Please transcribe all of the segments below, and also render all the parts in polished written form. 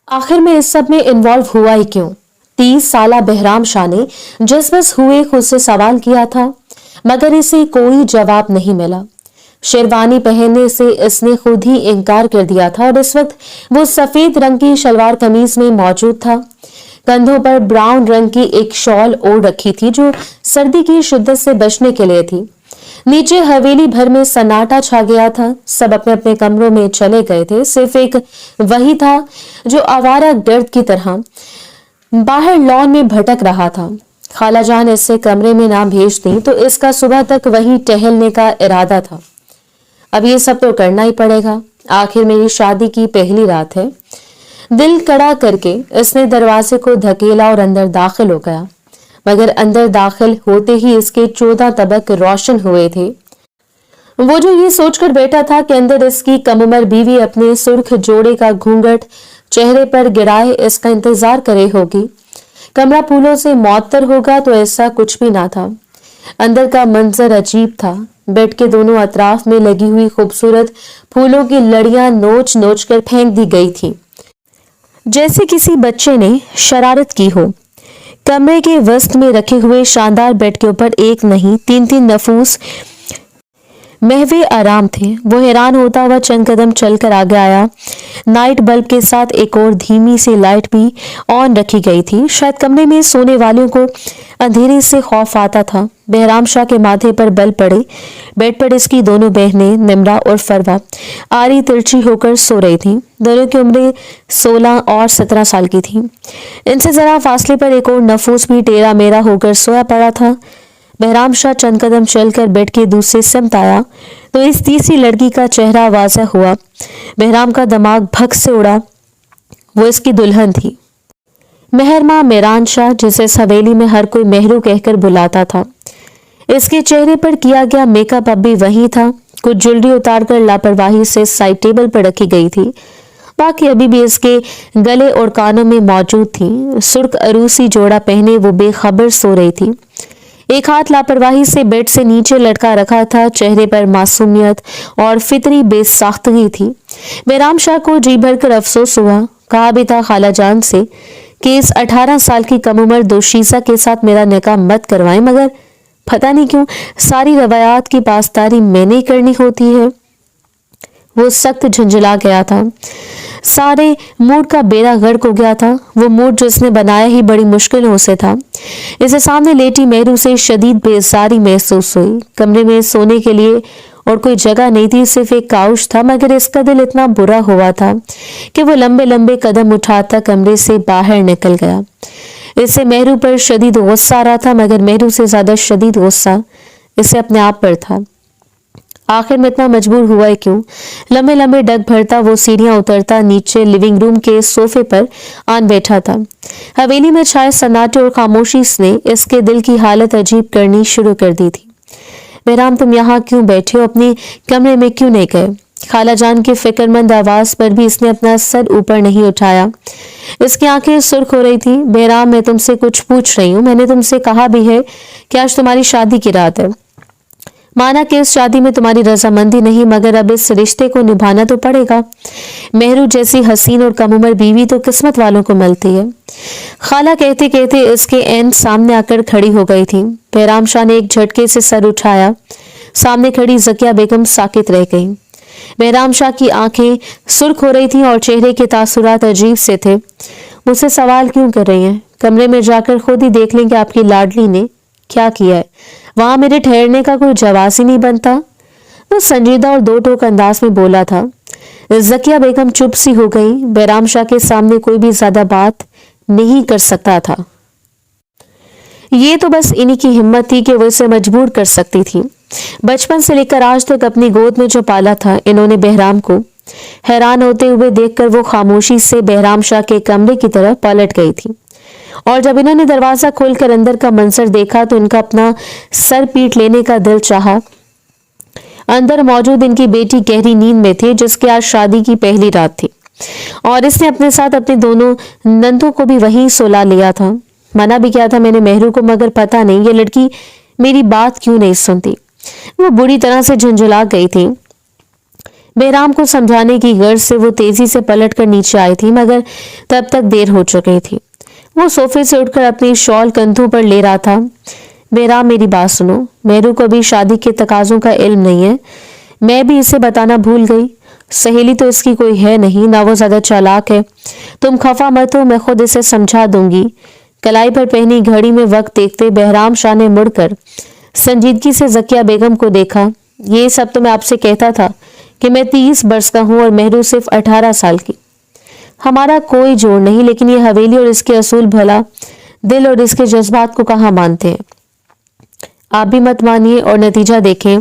आखिर में इस सब में इन्वॉल्व हुआ ही क्यों? 30 साला बहराम शाह ने जिस बस हुए खुद से सवाल किया था, मगर इसे कोई जवाब नहीं मिला। शेरवानी पहनने से इसने खुद ही इनकार कर दिया था और इस वक्त वो सफेद रंग की शलवार कमीज में मौजूद था। कंधों पर ब्राउन रंग की एक शॉल ओढ़ रखी थी जो सर्दी की शिद्दत से बचने के लिए थी। नीचे हवेली भर में सन्नाटा छा गया था। सब अपने अपने कमरों में चले गए थे। सिर्फ एक वही था जो आवारा गर्द की तरह बाहर लॉन में भटक रहा था। खाला जान इससे कमरे में ना भेजती तो इसका सुबह तक वहीं टहलने का इरादा था। अब ये सब तो करना ही पड़ेगा, आखिर मेरी शादी की पहली रात है। दिल कड़ा करके इसने दरवाजे को धकेला और अंदर दाखिल हो गया, मगर अंदर दाखिल होते ही इसके 14 तबक रोशन हुए थे। वो जो ये सोचकर बैठा था कि अंदर इसकी कम उम्र बीवी अपने सुर्ख जोड़े का घूंघट चेहरे पर गिराए इसका इंतजार करे होगी, कमरा फूलों से मुअत्तर होगा, तो ऐसा कुछ भी ना था। अंदर का मंजर अजीब था। बेड के दोनों अतराफ में लगी हुई खूबसूरत फूलों की लड़ियां नोच नोच कर फेंक दी गई थी, जैसे किसी बच्चे ने शरारत की हो। कमरे के वस्त में रखे हुए शानदार बेड के ऊपर एक नहीं 3-3 नफूस महवे आराम थे। वो हैरान होता हुआ चंद कदम चलकर आगे आया। नाइट बल्ब के साथ एक और धीमी सी लाइट भी ऑन रखी गई थी। शायद कमरे में सोने वालों को अंधेरे से खौफ आता था। बहराम शाह के माथे पर बल पड़े। बेड पर इसकी दोनों बहनें निमरा और फरवा आरी तिरछी होकर सो रही थीं। दोनों की उम्रें 16 और 17 साल की थीं। इनसे जरा फासले पर एक और नफूस भी टेरा मेरा होकर सोया पड़ा था। बहराम शाह चंद कदम चलकर बेड के दूसरे सिमत आया तो इस तीसरी लड़की का चेहरा वाज़ह हुआ। बहराम का दिमाग भग से उड़ा। वो इसकी दुल्हन थी, मेहरमा मेरान शाह, जिसे इस हवेली में हर कोई मेहरू कहकर बुलाता था। इसके चेहरे पर किया गया मेकअप अब भी वही था। कुछ ज्वेलरी उतारकर लापरवाही से साइड टेबल पर रखी गई थी, बाकी अभी भी इसके गले और कानों में मौजूद थी। सुर्ख अरूसी जोड़ा पहने वो बेखबर सो रही थी। एक हाथ लापरवाही से बेड से नीचे लटका रखा था। चेहरे पर मासूमियत और फितरी बेसाख्तगी थी। बहराम शाह को जी भरकर अफसोस हुआ। कहा भी था खाला जान से कि इस 18 साल की कम उम्र दोशीज़ा के साथ मेरा निकाह मत करवाएं, मगर पता नहीं क्यों सारी रवायात की पासदारी मैंने ही करनी होती है। वो सख्त झंझला गया था। सारे मूड का बेड़ा गर्क हो गया था। वो मूड जिसने बनाया ही बड़ी मुश्किलों से था। इसे सामने लेटी मेहरू से शदीद बेजारी महसूस हुई। कमरे में सोने के लिए और कोई जगह नहीं थी, सिर्फ एक काउच था, मगर इसका दिल इतना बुरा हुआ था कि वो लंबे लंबे कदम उठाता कमरे से बाहर निकल गया। इससे मेहरू पर शदीद गुस्सा आ रहा था, मगर मेहरू से ज्यादा शदीद गुस्सा इसे अपने आप पर था। आखिर में इतना मजबूर हुआ है क्यों? लंबे लंबे डग भरता वो सीढ़ियां उतरता नीचे लिविंग रूम के सोफे पर आन बैठा था। हवेली में छाए सन्नाटे और खामोशी ने इसके दिल की हालत अजीब करनी शुरू कर दी थी। बहराम, तुम यहाँ क्यों बैठे हो? अपने कमरे में क्यों नहीं गए? खाला जान की फिक्रमंद आवाज पर भी इसने अपना सर ऊपर नहीं उठाया। इसकी आंखें सुर्ख हो रही थी। बहराम, मैं तुमसे कुछ पूछ रही हूँ। मैंने तुमसे कहा भी है कि आज तुम्हारी शादी की रात है। माना कि इस शादी में तुम्हारी रजामंदी नहीं, मगर अब इस रिश्ते को निभाना तो पड़ेगा। मेहरू जैसी हसीन और कम उम्र बीवी तो किस्मत वालों को मिलती है। खाला कहते कहते इसके एन सामने आकर खड़ी हो गई थी। बहराम शाह ने एक झटके से सर उठाया। सामने खड़ी ज़किया बेगम साकित रह गई। बहराम शाह की आंखें सुर्ख हो रही थी और चेहरे के तासुरात अजीब से थे। मुझसे सवाल क्यों कर रही हैं? कमरे में जाकर खुद ही देख लें कि आपकी लाडली ने क्या किया है। वहां मेरे ठहरने का कोई जवाब ही नहीं बनता। वो संजीदा और दो टोक अंदाज में बोला था। ज़किया बेगम चुप सी हो गई। बहराम शाह के सामने कोई भी ज्यादा बात नहीं कर सकता था। ये तो बस इन्हीं की हिम्मत थी कि वो इसे मजबूर कर सकती थी। बचपन से लेकर आज तक अपनी गोद में जो पाला था इन्होंने बहराम को। हैरान होते हुए देखकर वो खामोशी से बहराम शाह के कमरे की तरफ पलट गई थी और जब इन्होंने दरवाजा खोलकर अंदर का मंजर देखा तो इनका अपना सर पीट लेने का दिल चाहा। अंदर मौजूद इनकी बेटी गहरी नींद में थी, जिसकी आज शादी की पहली रात थी और इसने अपने साथ अपने दोनों नंदों को भी वहीं सोला लिया था। मना भी किया था मैंने मेहरू को, मगर पता नहीं ये लड़की मेरी बात क्यों नहीं सुनती। वो बुरी तरह से झुंझुला गई थी। बेहराम को समझाने की गर्ज से वो तेजी से पलटकर नीचे आई थी, मगर तब तक देर हो चुकी थी। वो सोफे से उठकर अपनी शॉल कंधों पर ले रहा था। बेहराम, मेरी बात सुनो, मेहरू को अभी शादी के तकाजों का इल्म नहीं है। मैं भी इसे बताना भूल गई। सहेली तो इसकी कोई है नहीं, ना वो ज्यादा चालाक है। तुम खफा मत हो, मैं खुद इसे समझा दूंगी। कलाई पर पहनी घड़ी में वक्त देखते बेहराम शाह ने मुड़कर संजीदगी से ज़किया बेगम को देखा। ये सब तो मैं आपसे कहता था कि मैं 30 बरस का हूं और मेहरू सिर्फ 18 साल की। हमारा कोई जोड़ नहीं, लेकिन ये हवेली और इसके असूल भला दिल और इसके जज्बात को कहाँ मानते हैं। आप भी मत मानिए और नतीजा देखें।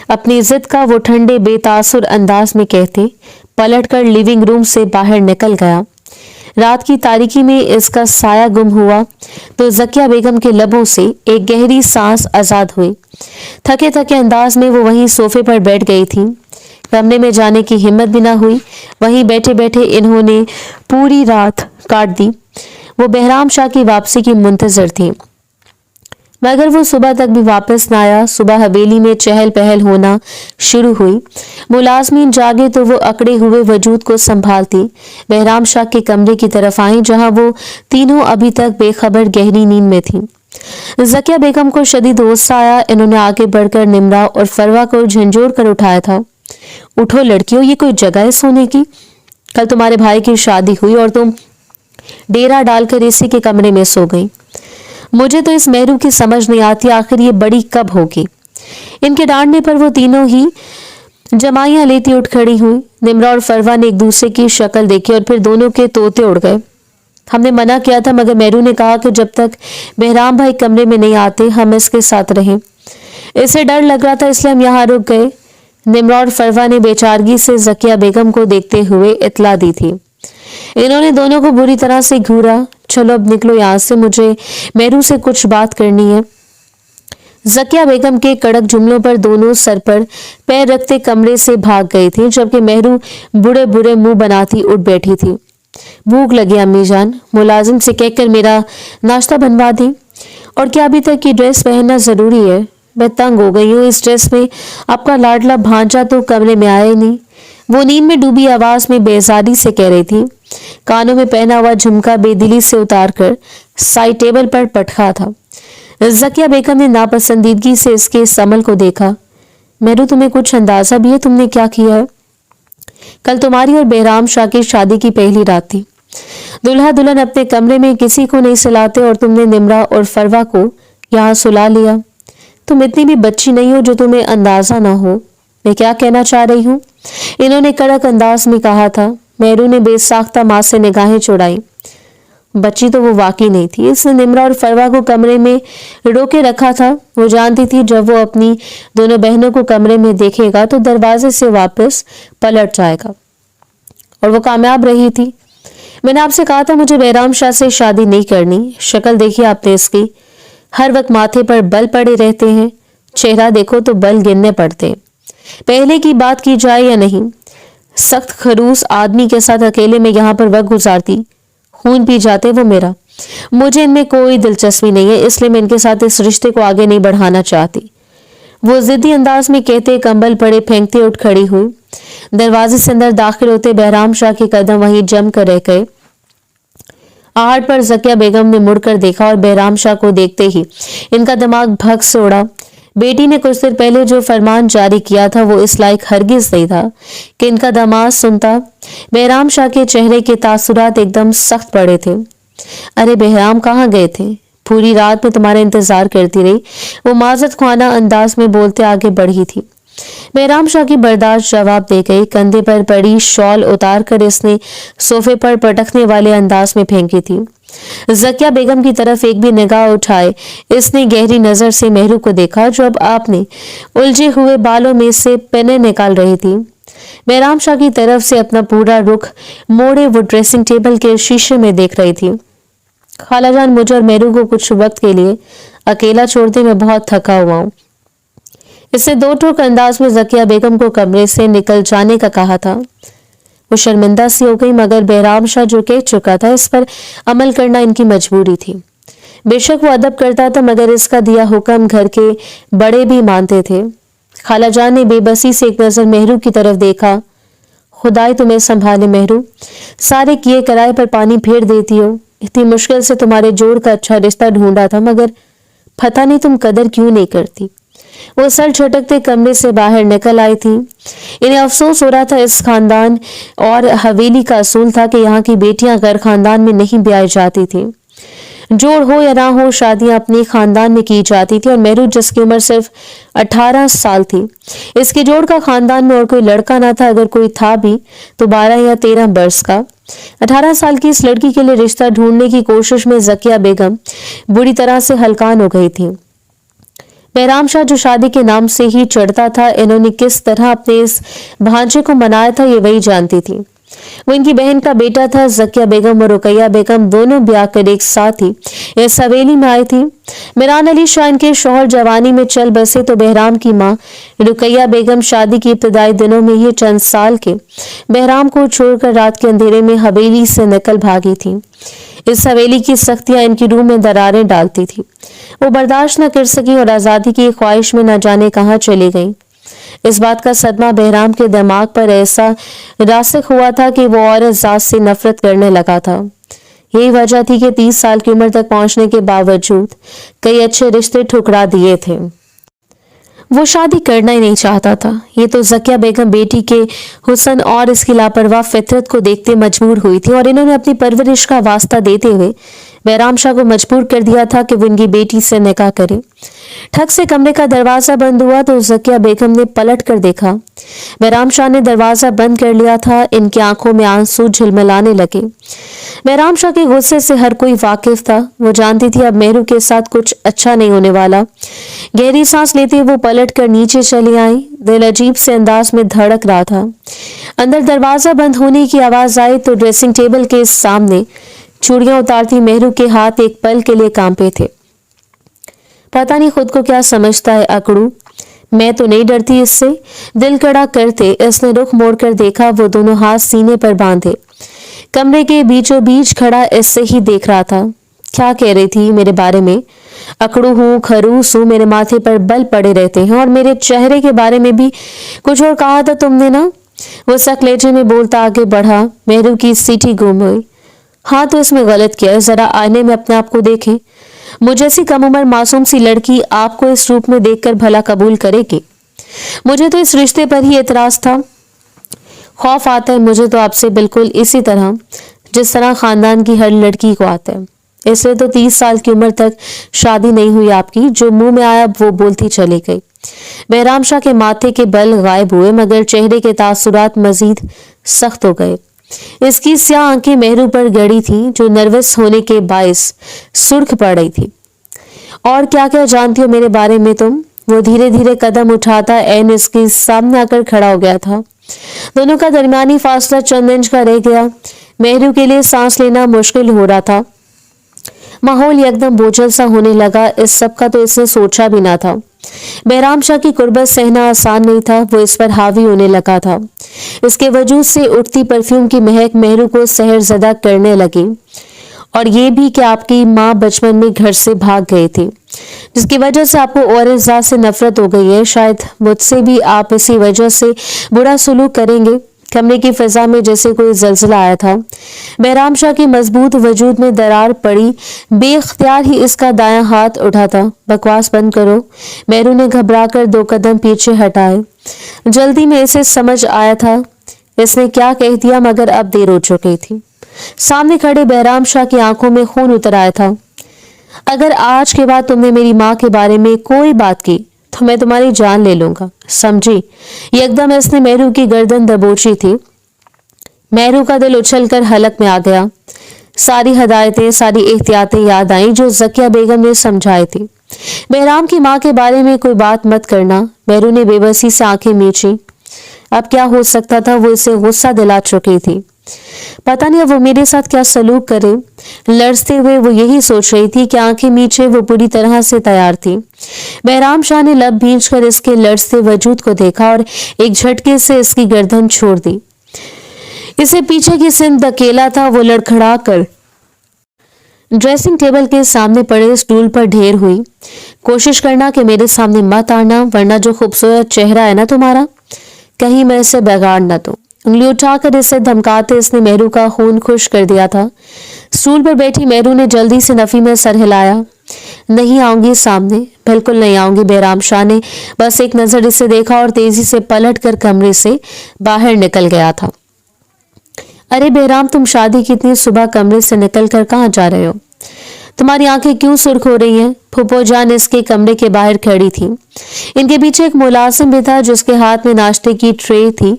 अपनी जिद का वो ठंडे बेतासुर अंदाज में कहते पलटकर लिविंग रूम से बाहर निकल गया। रात की तारीकी में इसका साया गुम हुआ तो ज़किया बेगम के लबों से एक गहरी सांस आजाद हुई। थके थके अंदाज में वो वहीं सोफे पर बैठ गई थी। कमरे में जाने की हिम्मत भी ना हुई। वहीं बैठे बैठे इन्होंने पूरी रात काट दी। वो बेहराम शाह की वापसी की मुंतजर थी, मगर वो सुबह तक भी वापस न आया। सुबह हवेली में चहल पहल होना शुरू हुई। मुलाजमीन जागे तो वो अकड़े हुए वजूद को संभालती बेहराम शाह के कमरे की तरफ आई, जहां वो तीनों अभी तक बेखबर गहरी नींद में थी। ज़किया बेगम को शदीद गुस्सा आया। इन्होंने आगे बढ़कर निमरा और फरवा को झंझोड़ कर उठाया था। उठो लड़कियों, ये कोई जगह है सोने की? कल तुम्हारे भाई की शादी हुई और तुम डेरा डालकर इसी के कमरे में सो गई। मुझे तो इस मेहरू की समझ नहीं आती, आखिर ये बड़ी कब होगी। इनके डांटने पर वो तीनों ही जमाइयां लेती उठ खड़ी हुई। निमरा और फरवा ने एक दूसरे की शक्ल देखी और फिर दोनों के तोते उड़ गए। हमने मना किया था, मगर मेहरू ने कहा कि जब तक बेहराम भाई कमरे में नहीं आते हम इसके साथ रहें। इसे डर लग रहा था, इसलिए हम यहाँ रुक गए। निमरा और फरवा ने बेचारगी से ज़किया बेगम को देखते हुए इत्तला दी थी। इन्होंने दोनों को बुरी तरह से घूरा। चलो अब निकलो यहाँ से, मुझे मेहरू से कुछ बात करनी है। ज़किया बेगम के कड़क जुमलों पर दोनों सर पर पैर रखते कमरे से भाग गई थी, जबकि मेहरू बुरे बुरे मुंह बनाती उठ बैठी थी। भूख लगी अम्मी जान, मुलाजिम से कहकर मेरा नाश्ता बनवा दी। और क्या अभी तक की ड्रेस पहनना जरूरी है? मैं तंग हो गई हूँ इस ड्रेस में। आपका लाडला भांजा तो कमरे में आया ही नहीं। वो नींद में डूबी आवाज में बेजारी से कह रही थी। कानों में पहना हुआ झुमका बेदिली से उतारकर साइड टेबल पर पटका था। ज़किया बेगम ने नापसंदीदगी से इसके समल को देखा। मेरू, तुम्हें कुछ अंदाजा भी है तुमने क्या किया है? कल तुम्हारी और बेहराम शाह की शादी की पहली रात थी। दुल्हा दुल्हन अपने कमरे में किसी को नहीं सुलाते और तुमने निमरा और फरवा को यहाँ सुला लिया। तुम इतनी भी बच्ची नहीं हो जो तुम्हें अंदाजा ना हो मैं क्या कहना चाह रही हूँ, इन्होंने कड़क अंदाज में कहा था। मेहरू ने बेसाख्ता माँ से निगाहें चुड़ाई। बच्ची तो वो वाकई नहीं थी। इसने निमरा और फरवा को कमरे में रोके रखा था। वो जानती थी जब वो अपनी दोनों बहनों को कमरे में देखेगा तो दरवाजे से वापस पलट जाएगा, और वो कामयाब रही थी। मैंने आपसे कहा था मुझे बेहराम शाह से शादी नहीं करनी। शक्ल देखिए आपने इसकी, हर वक्त माथे पर बल पड़े रहते हैं। चेहरा देखो तो बल गिनने पड़ते हैं। पहले की बात की जाए या नहीं, सख्त खरूस आदमी के साथ अकेले में यहाँ पर वक्त गुजारती, खून पी जाते वो मेरा। मुझे इनमें कोई दिलचस्पी नहीं है, इसलिए मैं इनके साथ इस रिश्ते को आगे नहीं बढ़ाना चाहती। वो जिद्दी अंदाज में कहते कंबल पड़े फेंकते उठ खड़ी हुई। दरवाजे से अंदर दाखिल होते बेहराम शाह के कदम वहीं जम कर रह गए। आहट पर ज़किया बेगम ने मुड़कर देखा और बेहराम शाह को देखते ही इनका दिमाग भग से उड़ा। बेटी ने कुछ देर पहले जो फरमान जारी किया था वो इस लायक हरगिज नहीं था कि इनका दामाद सुनता। बेहराम शाह के चेहरे के तासुरात एकदम सख्त पड़े थे। अरे बेहराम कहाँ गए थे? पूरी रात में तुम्हारा इंतजार करती रही, वो माजत ख्वाना अंदाज में बोलते आगे बढ़ी थी। बेहराम शाह की बर्दाश्त जवाब दे गई। कंधे पर पड़ी शॉल उतार कर इसने सोफे पर पटकने वाले अंदाज में फेंकी थी। ज़किया बेगम की तरफ एक भी निगाह उठाए इसने गहरी नजर से मेहरू को देखा, जो अब आपने उलझे हुए बालों में से पेने निकाल रही थी। बेहराम शाह की तरफ से अपना पूरा रुख मोड़े वो ड्रेसिंग टेबल के शीशे में देख रही थी। खालाजान, मुझे और मेहरू को कुछ वक्त के लिए अकेला छोड़ते मैं बहुत थका हुआ हूँ। इसने दो टूक अंदाज में ज़किया बेगम को कमरे से निकल जाने का कहा था। वो शर्मिंदा सी हो गई, मगर बेहराम शाह जो कह चुका था इस पर अमल करना इनकी मजबूरी थी। बेशक वो अदब करता था, मगर इसका दिया हुक्म घर के बड़े भी मानते थे। खालाजान ने बेबसी से एक नजर मेहरू की तरफ देखा। खुदाई तुम्हें संभाले मेहरू, सारे किए कराए पर पानी फेर देती हो। इतनी मुश्किल से तुम्हारे जोड़ का अच्छा रिश्ता ढूंढा था, मगर पता नहीं तुम कदर क्यों नहीं करती। वो सर झटकते कमरे से बाहर निकल आई थी। इन्हें अफसोस हो रहा था, इस खानदान और हवेली का असूल था कि यहाँ की बेटियां घर खानदान में नहीं ब्याई जाती थी। जोड़ हो या ना हो, शादियां अपने खानदान में की जाती थी। और मेहरू, जिसकी उम्र सिर्फ 18 साल थी, इसके जोड़ का खानदान में और कोई लड़का ना था, अगर कोई था भी तो 12 या 13 वर्ष का। 18 साल की इस लड़की के लिए रिश्ता ढूंढने की कोशिश में जकिया बेगम बुरी तरह से हलकान हो गई थी। बहराम शाह जो शादी के नाम से ही चढ़ता था, इन्होंने किस तरह अपने इस भांजे को मनाया था ये वही जानती थी। वो इनकी बहन का बेटा था। जकिया बेगम और रुकैया बेगम दोनों ब्याह कर एक साथ ही इस हवेली में आई थी। मिरान अली शाह इनके शौहर जवानी में चल बसे तो बहराम की माँ रुकैया बेगम शादी के इब्तदाई दिनों में ही चंद साल के बहराम को छोड़कर रात के अंधेरे में हवेली से निकल भागी थी। इस हवेली की सख्तियां इनकी रूह में दरारें डालती थी। वो बर्दाश्त न कर सकी और आजादी की ख्वाहिश में न जाने कहाँ चली गई। इस बात का सदमा बहराम के दिमाग पर ऐसा रासिख हुआ था कि वो औरत जात से नफरत करने लगा था। यही वजह थी कि 30 साल की उम्र तक पहुंचने के बावजूद कई अच्छे रिश्ते ठुकरा दिए थे। वो शादी करना ही नहीं चाहता था। ये तो जकिया बेगम बेटी के हुस्न और इसकी लापरवाह फितरत को देखते मजबूर हुई थी और इन्होंने अपनी परवरिश का वास्ता देते हुए बहराम शाह को मजबूर कर दिया था कि वो इनकी बेटी से निकाह करे। ठग से कमरे का दरवाजा बंद हुआ तो जकिया बेगम ने पलट कर देखा। बहराम शाह ने दरवाजा बंद कर लिया था। इनकी आंखों में आंसू झिलमिलाने लगे। बहराम शाह के गुस्से से हर कोई वाकिफ था। वो जानती थी अब मेहरू के साथ कुछ अच्छा नहीं होने वाला। गहरी सांस लेते वो पलट कर नीचे चली आई। दिल अजीब से अंदाज में धड़क रहा था। अंदर दरवाजा बंद होने की आवाज आई तो ड्रेसिंग टेबल के सामने चूड़ियां उतारती मेहरू के हाथ एक पल के लिए कांपे थे। पता नहीं खुद को क्या समझता है अकड़ू, मैं तो नहीं डरती इससे। दिल कड़ा करते इसने रुख मोड़कर देखा। वो दोनों हाथ सीने पर बांधे कमरे के बीचों बीच खड़ा इससे ही देख रहा था। क्या कह रही थी मेरे बारे में? अकड़ू हूँ, खरूस हूँ, मेरे माथे पर बल पड़े रहते हैं और मेरे चेहरे के बारे में भी कुछ और कहा था तुमने ना? वो सकलेजे में बोलता आगे बढ़ा। मेहरू की सीटी गुम हुई। हाँ तो इसमें गलत क्या है? जरा आईने में अपने आप को देखें। मुझे ऐसी कम उम्र मासूम सी लड़की आपको इस रूप में देखकर भला कबूल करेगी? मुझे तो इस रिश्ते पर ही एतराज था। खौफ आता है मुझे तो आपसे, बिल्कुल इसी तरह जिस तरह खानदान की हर लड़की को आता है। इसलिए तो 30 साल की उम्र तक शादी नहीं हुई आपकी। जो मुंह में आया वो बोलती चली गई। बहराम शाह के माथे के बल गायब हुए मगर चेहरे के तासुरात मजीद सख्त हो गए। इसकी स्याह आंखें मेहरू पर गड़ी थी जो नर्वस होने के बायस सुर्ख पड़ रही थी। और क्या क्या जानती हो मेरे बारे में तुम? वो धीरे धीरे कदम उठाता एन इसके सामने आकर खड़ा हो गया था। दोनों का दरमियानी फासला चंद इंच का रह गया। मेहरू के लिए सांस लेना मुश्किल हो रहा था। माहौल एकदम बोझल सा होने लगा। इस सब का तो इसने सोचा भी ना था। बहराम शाह की कुर्बत सहना आसान नहीं था। वो इस पर हावी होने लगा था। इसके वजूद से उठती परफ्यूम की महक मेहरू को सहरजदा करने लगी। और ये भी कि आपकी माँ बचपन में घर से भाग गए थे, जिसकी वजह से आपको औरत से नफरत हो गई है। शायद मुझसे भी आप इसी वजह से बुरा सलूक करेंगे। कमरे की फिजा में जैसे कोई जलजला आया था। बहराम शाह की मजबूत वजूद में दरार पड़ी। बेख्तियार ही इसका दायां हाथ उठा था। बकवास बंद करो। मेहरू ने घबराकर 2 कदम पीछे हटाए। जल्दी में इसे समझ आया था इसने क्या कह दिया, मगर अब देर हो चुकी थी। सामने खड़े बहराम शाह की आंखों में खून उतर आया था। अगर आज के बाद तुमने मेरी माँ के बारे में कोई बात की तो मैं तुम्हारी जान ले लूंगा, समझी? एकदम इसने मेहरू की गर्दन दबोची थी। मेहरू का दिल उछलकर हलक में आ गया। सारी हदायतें, सारी एहतियातें याद आईं जो जकिया बेगम ने समझाई थी। बहराम की माँ के बारे में कोई बात मत करना। मेहरू ने बेबसी से आंखें मींची। अब क्या हो सकता था? वो इसे गुस्सा दिला चुकी थी। पता नहीं अब वो मेरे साथ क्या सलूक करे। लड़ते हुए वो यही सोच रही थी कि आंखें मीचे वो पूरी तरह से तैयार थी। बहराम शाह ने लब भींचकर इसके लड़ते वजूद को देखा और एक झटके से इसकी गर्दन छोड़ दी। इसे पीछे की सिंध धकेला था। वो लड़खड़ा कर ड्रेसिंग टेबल के सामने पड़े स्टूल पर ढेर हुई। कोशिश करना कि मेरे सामने मत आना, वरना जो खूबसूरत चेहरा है ना तुम्हारा, कहीं मैं इसे बिगाड़ न दूं। उंगली उठाकर इसे धमकाते इसने मेहरू का खून खुश कर दिया था। स्टूल पर बैठी मेहरू ने जल्दी से नफी में सर हिलाया। नहीं आऊंगी सामने, बिल्कुल नहीं आऊंगी। बहराम शाह ने बस एक नजर इसे देखा और तेजी से पलटकर कमरे से बाहर निकल गया था। अरे बहराम, तुम शादी की इतनी सुबह कमरे से निकलकर कहाँ जा रहे हो? तुम्हारी आंखें क्यों सुर्ख हो रही हैं? फूफो जान इसके कमरे के बाहर खड़ी थी। इनके पीछे एक मुलाजिम भी था जिसके हाथ में नाश्ते की ट्रे थी।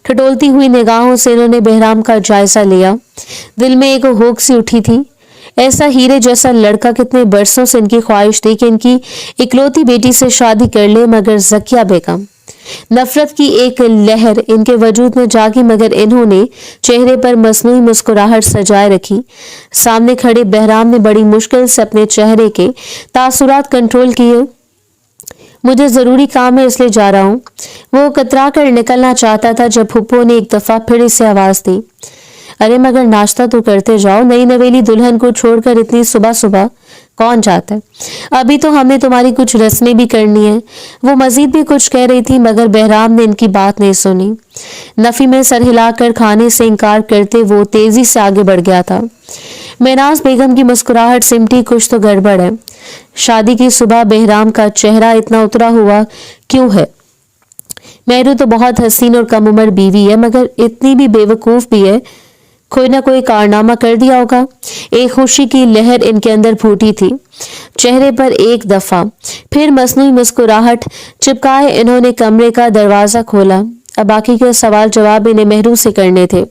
ठिठोलती हुई निगाहों से इन्होंने बहराम का जायजा लिया। दिल में एक होक सी उठी थी। ऐसा हीरे जैसा लड़का कितने बरसों से इनकी ख्वाहिश थी कि इनकी इकलौती बेटी से शादी कर ले, मगर ज़किया बेगम। नफरत की एक लहर इनके वजूद में जागी, मगर इन्होंने चेहरे पर मसनूई मुस्कुराहट सजाए रखी। सामने खड़े बहराम ने बड़ी मुश्किल से अपने चेहरे के तासुरात कंट्रोल किए। मुझे जरूरी काम है इसलिए जा रहा हूँ। वो कतरा कर निकलना चाहता था जब फूफो ने एक दफा फिर इसे आवाज दी। अरे मगर नाश्ता तो करते जाओ, नई नवेली दुल्हन को छोड़कर इतनी सुबह सुबह कौन जाता है? अभी तो हमने तुम्हारी कुछ रस्में भी करनी है। वो मजीद भी कुछ कह रही थी, मगर बहराम ने इनकी बात नहीं सुनी। नफी में सर हिलाकर खाने से इनकार करते वो तेजी से आगे बढ़ गया था। महनाज बेगम की मुस्कुराहट सिमटी, कुछ तो गड़बड़ है। शादी की सुबह बहराम का चेहरा इतना उतरा हुआ क्यों है? मेहरू तो बहुत हसीन और कम उम्र बीवी है, मगर इतनी भी बेवकूफ भी है। कोई ना कोई कारनामा कर दिया होगा। एक खुशी की लहर इनके अंदर फूटी थी। चेहरे पर एक दफा फिर मसनूई मुस्कुराहट चिपकाए इन्होंने कमरे का दरवाजा खोला। अब बाकी के सवाल जवाब इन्हें मेहरू से करने थे।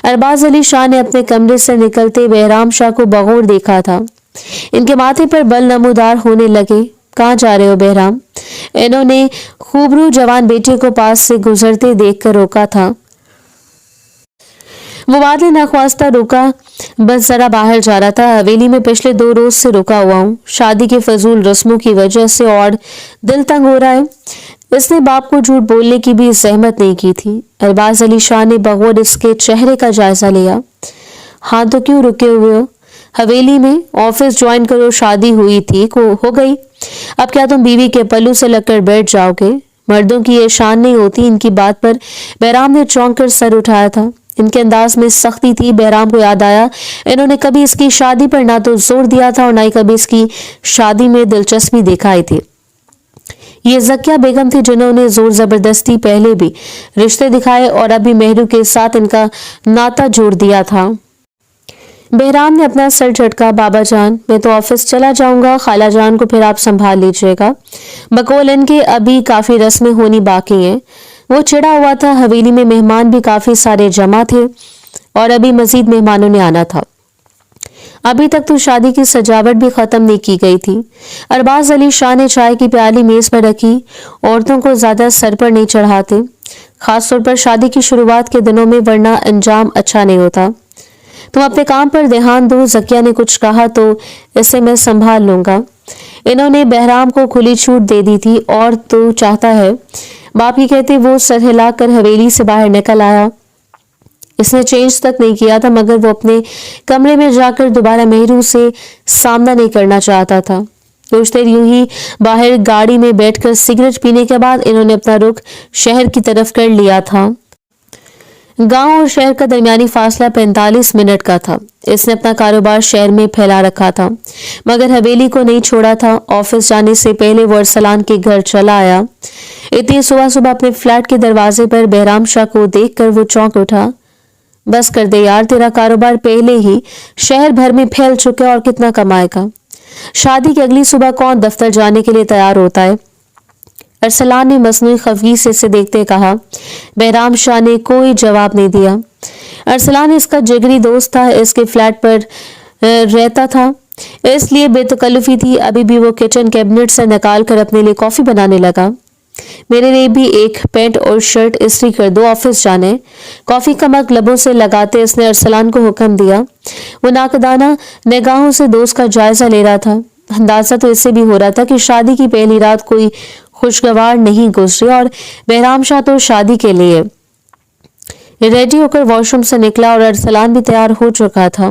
अरबाज अली शाह ने अपने कमरे से निकलते बहराम शाह को बगौर देखा था। इनके माथे पर बल नमूदार होने लगे। कहाँ जा रहे हो बहराम? इन्होंने खूबरू जवान बेटे को पास से गुजरते देखकर रोका था। वो वादे नख्वास्ता रुका, बस जरा बाहर जा रहा था। हवेली में पिछले 2 रोज से रुका हुआ हूँ। शादी के फजूल रस्मों की वजह से और दिल तंग हो रहा है। इसने बाप को झूठ बोलने की भी सहमत नहीं की थी। अरबाज अली शाह ने बगौर इसके चेहरे का जायजा लिया। हाँ तो क्यों रुके हुए हो? हवेली में ऑफिस ज्वाइन करो, शादी हुई थी को हो गई। अब क्या तुम बीवी के पल्लू से लगकर बैठ जाओगे? मर्दों की ये शान नहीं होती। इनकी बात पर बहराम ने चौंक कर सर उठाया था। इनके अंदाज में सख्ती थी। बहराम को याद आया इन्होंने कभी इसकी शादी पर ना तो जोर दिया था और ना ही कभी इसकी शादी में दिलचस्पी दिखाई थी। ये ज़किया बेगम थी जिन्होंने जोर जबरदस्ती पहले भी रिश्ते दिखाए और अभी मेहरू के साथ इनका नाता जोड़ दिया था। बहराम ने अपना सर झटका। बाबा जान, मैं तो ऑफिस चला जाऊंगा। खाला जान को फिर आप संभाल लीजिएगा। बकौल इनके अभी काफी रस्में होनी बाकी हैं। वो चिढ़ा हुआ था। हवेली में मेहमान भी काफी सारे जमा थे और अभी मजीद मेहमानों ने आना था। अभी तक तो शादी की सजावट भी खत्म नहीं की गई थी। अरबाज अली शाह ने चाय की प्याली मेज पर रखी। औरतों को ज्यादा सर पर नहीं चढ़ाते, खासतौर पर शादी की शुरुआत के दिनों में, वरना अंजाम अच्छा नहीं होता। तुम अपने काम पर ध्यान दो। ज़किया ने कुछ कहा तो इसे मैं संभाल लूंगा। इन्होंने बहराम को खुली छूट दे दी थी। और तो चाहता है, बाप ही कहते वो सर हिलाकर हवेली से बाहर निकल आया। इसने चेंज तक नहीं किया था, मगर वो अपने कमरे में जाकर दोबारा मेहरू से सामना नहीं करना चाहता था। कुछ देर यूं ही बाहर गाड़ी में बैठकर सिगरेट पीने के बाद इन्होंने अपना रुख शहर की तरफ कर लिया था। गांव और शहर का दरमियानी फासला 45 मिनट का था। इसने अपना कारोबार शहर में फैला रखा था, मगर हवेली को नहीं छोड़ा था। ऑफिस जाने से पहले वो अरसलान के घर चला आया। इतनी सुबह सुबह अपने फ्लैट के दरवाजे पर बहराम शाह को देखकर वो चौंक उठा। बस कर दे यार, तेरा कारोबार पहले ही शहर भर में फैल चुका है और कितना कमाएगा। शादी की अगली सुबह कौन दफ्तर जाने के लिए तैयार होता है? अरसलान ने मसनूई खफगी से इसे देखते कहा। बहराम शाह ने कोई जवाब नहीं दिया। अरसलान इसका जिगरी दोस्त था, इसके फ्लैट पर रहता था, इसलिए बेतकल्लुफी थी। अभी भी वो किचन कैबिनेट से निकाल कर अपने लिए कॉफी बनाने लगा। मेरे लिए भी एक पैंट और शर्ट इस्त्री कर दो, ऑफिस जाने। कॉफी का मग लबों से लगाते इसने अरसलान को हुक्म दिया। वो नाकदाना निगाहों से दोस्त का जायजा ले रहा था। अंदाजा तो इससे भी हो रहा था कि शादी की पहली रात कोई खुशगवार नहीं गुजरी और बहराम शाह तो शादी के लिए रेडी होकर वॉशरूम से निकला और अरसलान भी तैयार हो चुका था।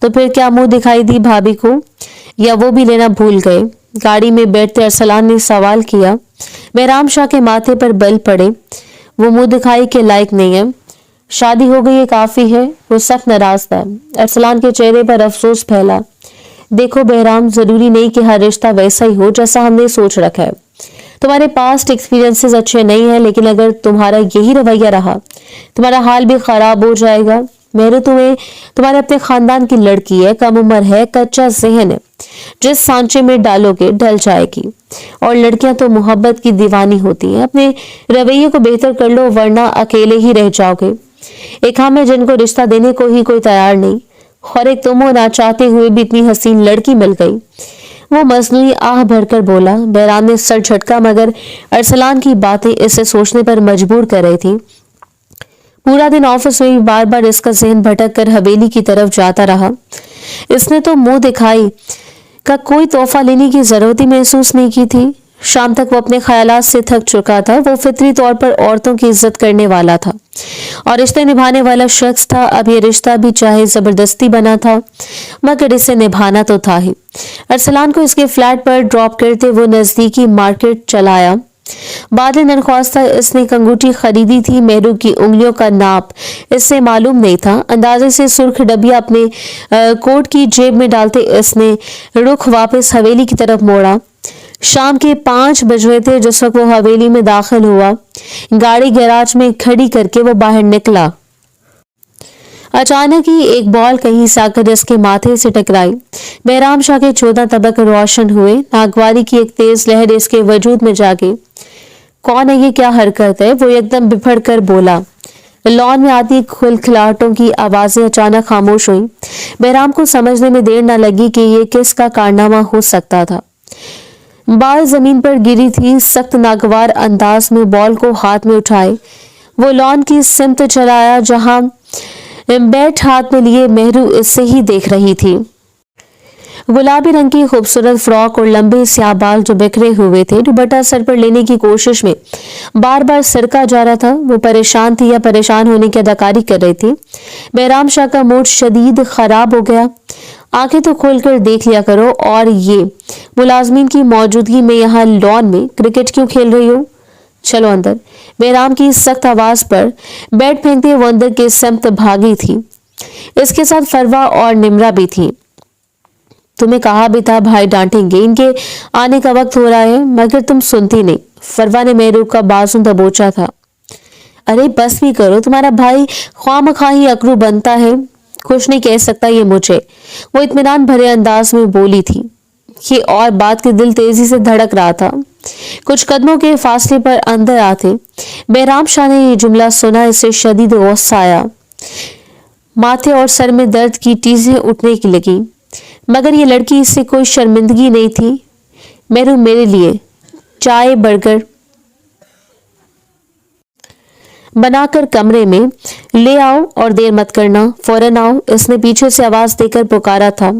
तो फिर क्या मुंह दिखाई दी भाभी को, या वो भी लेना भूल गए? गाड़ी में बैठते अरसलान ने सवाल किया। बहराम शाह के माथे पर बल पड़े। वो मुंह दिखाई के लायक नहीं है। शादी हो गई है काफी है। वो सख्त नाराज था। अरसलान के चेहरे पर अफसोस फैला। देखो बहराम, जरूरी नहीं कि हर रिश्ता वैसा ही हो जैसा हमने सोच रखा है। तुम्हारे पास्ट एक्सपीरियंसेस अच्छे नहीं है, लेकिन अगर तुम्हारा यही रवैया रहा तुम्हारा हाल भी खराब हो जाएगा। मेरे तुम्हारे अपने खानदान की लड़की है, कम उम्र है, कच्चा जहन है, जिस सांचे में डालोगे ढल जाएगी। और लड़कियां तो मोहब्बत की दीवानी होती हैं। अपने रवैये को बेहतर कर लो, वरना अकेले ही रह जाओगे। एक हम है जिनको रिश्ता देने को ही कोई तैयार नहीं, और एक तुम हो ना चाहते हुए भी इतनी हसीन लड़की मिल गई। वो मजनूई आह भरकर बोला। बहराम ने सर झटका, मगर अरसलान की बातें इसे सोचने पर मजबूर कर रही थी। पूरा दिन ऑफिस में भी बार बार इसका जहन भटक कर हवेली की तरफ जाता रहा। इसने तो मुंह दिखाई का कोई तोहफा लेने की जरूरत ही महसूस नहीं की थी। शाम तक वो अपने ख्यालात से थक चुका था। वो फितरी तौर पर औरतों की इज्जत करने वाला था और रिश्ते निभाने वाला शख्स था। अब ये रिश्ता भी चाहे जबरदस्ती बना था, मगर इसे निभाना तो था ही। अरसलान को इसके फ्लैट पर ड्रॉप करते वो नजदीकी मार्केट चलाया। बाद में ननख्वास्ता इसने एक अंगूठी खरीदी थी। मेहरू की उंगलियों का नाप इससे मालूम नहीं था। अंदाजे से सुर्ख डबिया अपने कोट की जेब में डालते इसने रुख वापस हवेली की तरफ मोड़ा। शाम के 5 बज रहे थे जिस वक्त वो हवेली में दाखिल हुआ। गाड़ी गैराज में खड़ी करके वो बाहर निकला। अचानक ही एक बॉल कहीं से आकर इसके माथे से टकराई। बहराम शाह के 14 तबक रोशन हुए। नागवारी की एक तेज लहर इसके वजूद में जागी। कौन है ये, क्या हरकत है? वो एकदम बिफड़ कर बोला। लॉन में आती खुलखलाहटों की आवाजें अचानक खामोश हुई। बहराम को समझने में देर न लगी कि ये किसका कारनामा हो सकता था। बाल जमीन पर गिरी थी। सख्त नागवार अंदाज में बॉल को हाथ में उठाए वो लॉन की सिमत चलाया, जहां बैट हाथ में लिए मेहरू इससे ही देख रही थी। गुलाबी रंग की खूबसूरत फ्रॉक और लंबे स्याह बाल जो बिखरे हुए थे, दुपट्टा सर पर लेने की कोशिश में बार बार सरका जा रहा था। वो परेशान थी या परेशान होने की अदाकारी कर रही थी। बहराम शाह का मूड शदीद खराब हो गया। आंखें तो खोलकर देख लिया करो, और ये मुलाजमीन की मौजूदगी में यहाँ लॉन में क्रिकेट क्यों खेल रही हो? चलो अंदर। बहराम की सख्त आवाज पर बैट फेंकते वो अंदर के समत भागी थी। इसके साथ फरवा और निमरा भी थी। तुम्हें कहा भी था भाई डांटेंगे, इनके आने का वक्त हो रहा है, मगर तुम सुनती नहीं। फरवा ने मेहरू का बाजू दबोचा था। अरे बस भी करो, तुम्हारा भाई ख्वामखा ही अकरू बनता है। कुछ नहीं कह सकता ये मुझे, वो इत्मीनान भरे अंदाज में बोली थी। ये और बात के दिल तेजी से धड़क रहा था। कुछ कदमों के फासले पर अंदर आते बहराम शाह ने ये जुमला सुना। इसे शदीद गुस्सा आया। माथे और सर में दर्द की टीजें उठने की लगी, मगर ये लड़की से कोई शर्मिंदगी नहीं थी। मेहरू, मेरे लिए चाय बर्गर बनाकर कमरे में ले आओ और देर मत करना, फौरन आओ। इसने पीछे से आवाज देकर पुकारा था।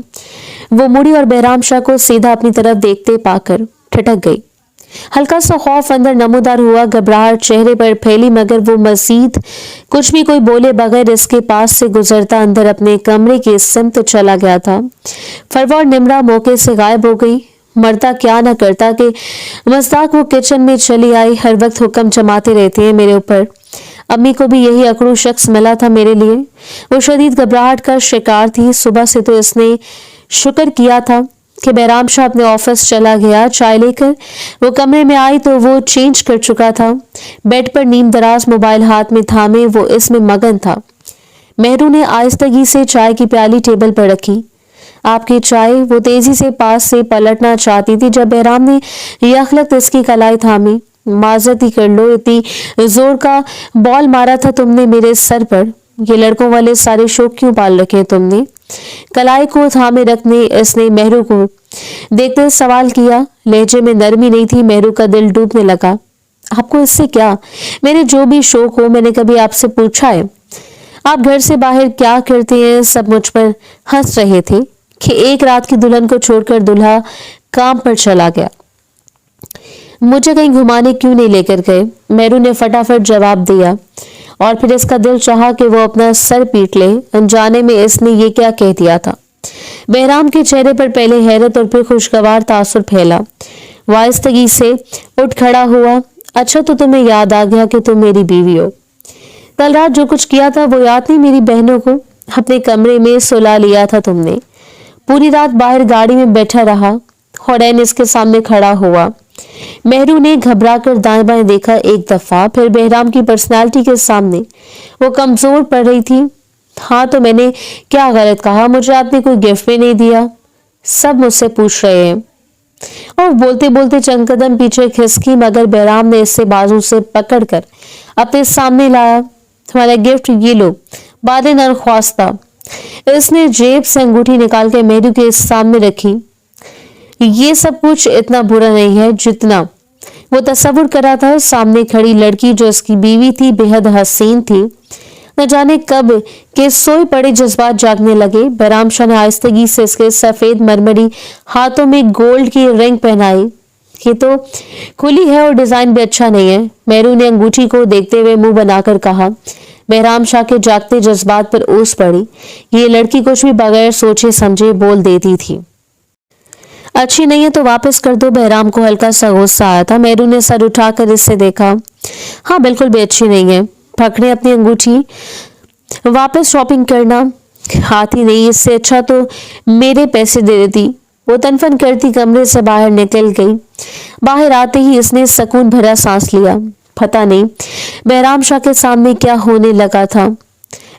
वो मुड़ी और बहराम शाह को सीधा अपनी तरफ देखते पाकर ठिठक गई। हल्का सा खौफ अंदर नमूदार हुआ, घबराहट चेहरे पर फैली, मगर वो मजीद कुछ भी कोई बोले बगैर इसके पास से गुजरता अंदर अपने कमरे की सिमत चला गया था। फरवा और निमरा मौके से गायब हो गई। मरता क्या न करता कि मस्ताक वो किचन में चली आई। हर वक्त हुक्म जमाते रहते हैं मेरे ऊपर। अम्मी को भी यही अकड़ू शख्स मिला था मेरे लिए। वो शदीद घबराहट का शिकार थी। सुबह से तो इसने शुक्र किया था कि बहराम शाह अपने ऑफिस चला गया। चाय लेकर वो कमरे में आई तो वो चेंज कर चुका था। बेड पर नीम दराज मोबाइल हाथ में थामे वो इसमें मगन था। मेहरू ने आहिस्तगी से चाय की प्याली टेबल पर रखी। आपकी चाय? वो तेजी से पास से पलटना चाहती थी जब बहराम ने यखलक इसकी कलाई थामी। माजरत ही कर लो, इतनी जोर का बॉल मारा था तुमने मेरे सर पर। ये लड़कों वाले सारे शौक क्यों पाल रखे तुमने? कलाई को थामे रखने इसने मेहरू को देखते सवाल किया। लहजे में नरमी नहीं थी। मेहरू का दिल डूबने लगा। आपको इससे क्या? मेरे जो भी शौक हो, मैंने कभी आपसे पूछा है? आप घर से बाहर क्या करते हैं? सब मुझ पर हंस रहे थे कि एक रात की दुल्हन को छोड़कर दूल्हा काम पर चला गया। मुझे कहीं घुमाने क्यों नहीं लेकर गए? मेहरू ने फटाफट जवाब दिया, और फिर इसका दिल चाहा कि वो अपना सर पीट ले। अनजाने में इसने ये क्या कह दिया था। बहराम के चेहरे पर पहले हैरत और फिर खुशगवार तासुर फैला। वाइस्तगी से उठ खड़ा हुआ। अच्छा, तो तुम्हें याद आ गया कि तुम मेरी बीवी हो। कल रात जो कुछ किया था वो याद नहीं? मेरी बहनों को अपने कमरे में सुला लिया था तुमने, पूरी रात बाहर गाड़ी में बैठा रहा, हौरैन इसके सामने खड़ा हुआ। मेहरू ने घबराकर दाएं बाएं देखा एक दफा, फिर बहराम की पर्सनालिटी के सामने वो कमजोर पड़ रही थी। हाँ तो मैंने क्या गलत कहा? मुझे आपने कोई गिफ्ट भी नहीं दिया, सब मुझसे पूछ रहे हैं। और बोलते बोलते चंद कदम पीछे खिसकी, मगर बहराम ने इससे बाजू से पकड़कर अपने सामने लाया। तुम्हारा गिफ्ट ये लो, बादे नरख्वास्ता। इसने जेब से अंगूठी निकाल के मेहरू के सामने रखी। ये सब कुछ इतना बुरा नहीं है जितना वो तस्वुर करा था। सामने खड़ी लड़की जो इसकी बीवी थी बेहद हसीन थी। न जाने कब के सोए पड़े जज्बात जागने लगे। बहराम शाह ने आहिस्तगी से इसके सफेद मरमरी हाथों में गोल्ड की रिंग पहनाई। ये तो खुली है और डिजाइन भी अच्छा नहीं है, मेहरू ने अंगूठी को देखते हुए मुंह बनाकर कहा। बहराम शाह के जागते जज्बात पर ओस पड़ी। ये लड़की कुछ भी बगैर सोचे समझे बोल देती थी। अच्छी नहीं है तो वापस कर दो। बहराम को हल्का सा गुस्सा आया था। मेहरू ने सर उठाकर इससे देखा। हाँ बिल्कुल भी अच्छी नहीं है। पकड़े अपनी अंगूठी, वापस शॉपिंग करना हाथ ही नहीं, इससे अच्छा तो मेरे पैसे दे देती। वो तनफन करती कमरे से बाहर निकल गई। बाहर आते ही इसने सुकून भरा सांस लिया। पता नहीं बहराम शाह के सामने क्या होने लगा था।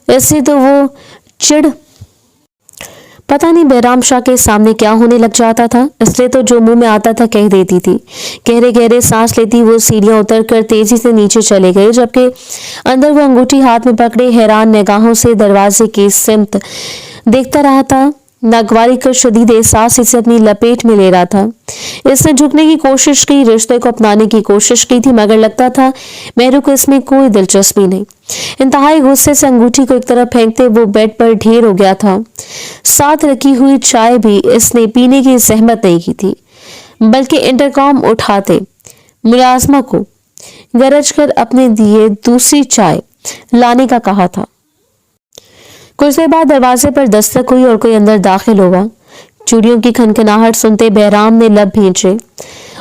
इससे तो वो चिढ़ पता नहीं बहराम शाह के सामने क्या होने लग जाता था, इसलिए तो जो मुंह में आता था कह देती थी। गहरे गहरे सांस लेती वो सीढ़ियां उतरकर तेजी से नीचे चले गए, जबकि अंदर वो अंगूठी हाथ में पकड़े हैरान निगाहों से दरवाजे की सिमत देखता रहा था। नागवारी का शदीद एहसास इसे अपनी लपेट में ले रहा था। इसने झुकने की कोशिश की, रिश्ते को अपनाने की कोशिश की थी, मगर लगता था मेहरू को इसमें कोई दिलचस्पी नहीं। इंतहाई गुस्से से अंगूठी को एक तरफ फेंकते वो बेड पर ढेर हो गया था। साथ रखी हुई चाय भी इसने पीने की सहमत नहीं की थी, बल्कि इंटरकॉम उठाते मुलाजमा को गरज कर अपने दिए दूसरी चाय लाने का कहा था। कुछ देर बाद दरवाजे पर दस्तक हुई और कोई अंदर दाखिल हुआ। चूड़ियों की खनखनाहट सुनते बहराम ने लब भींचे।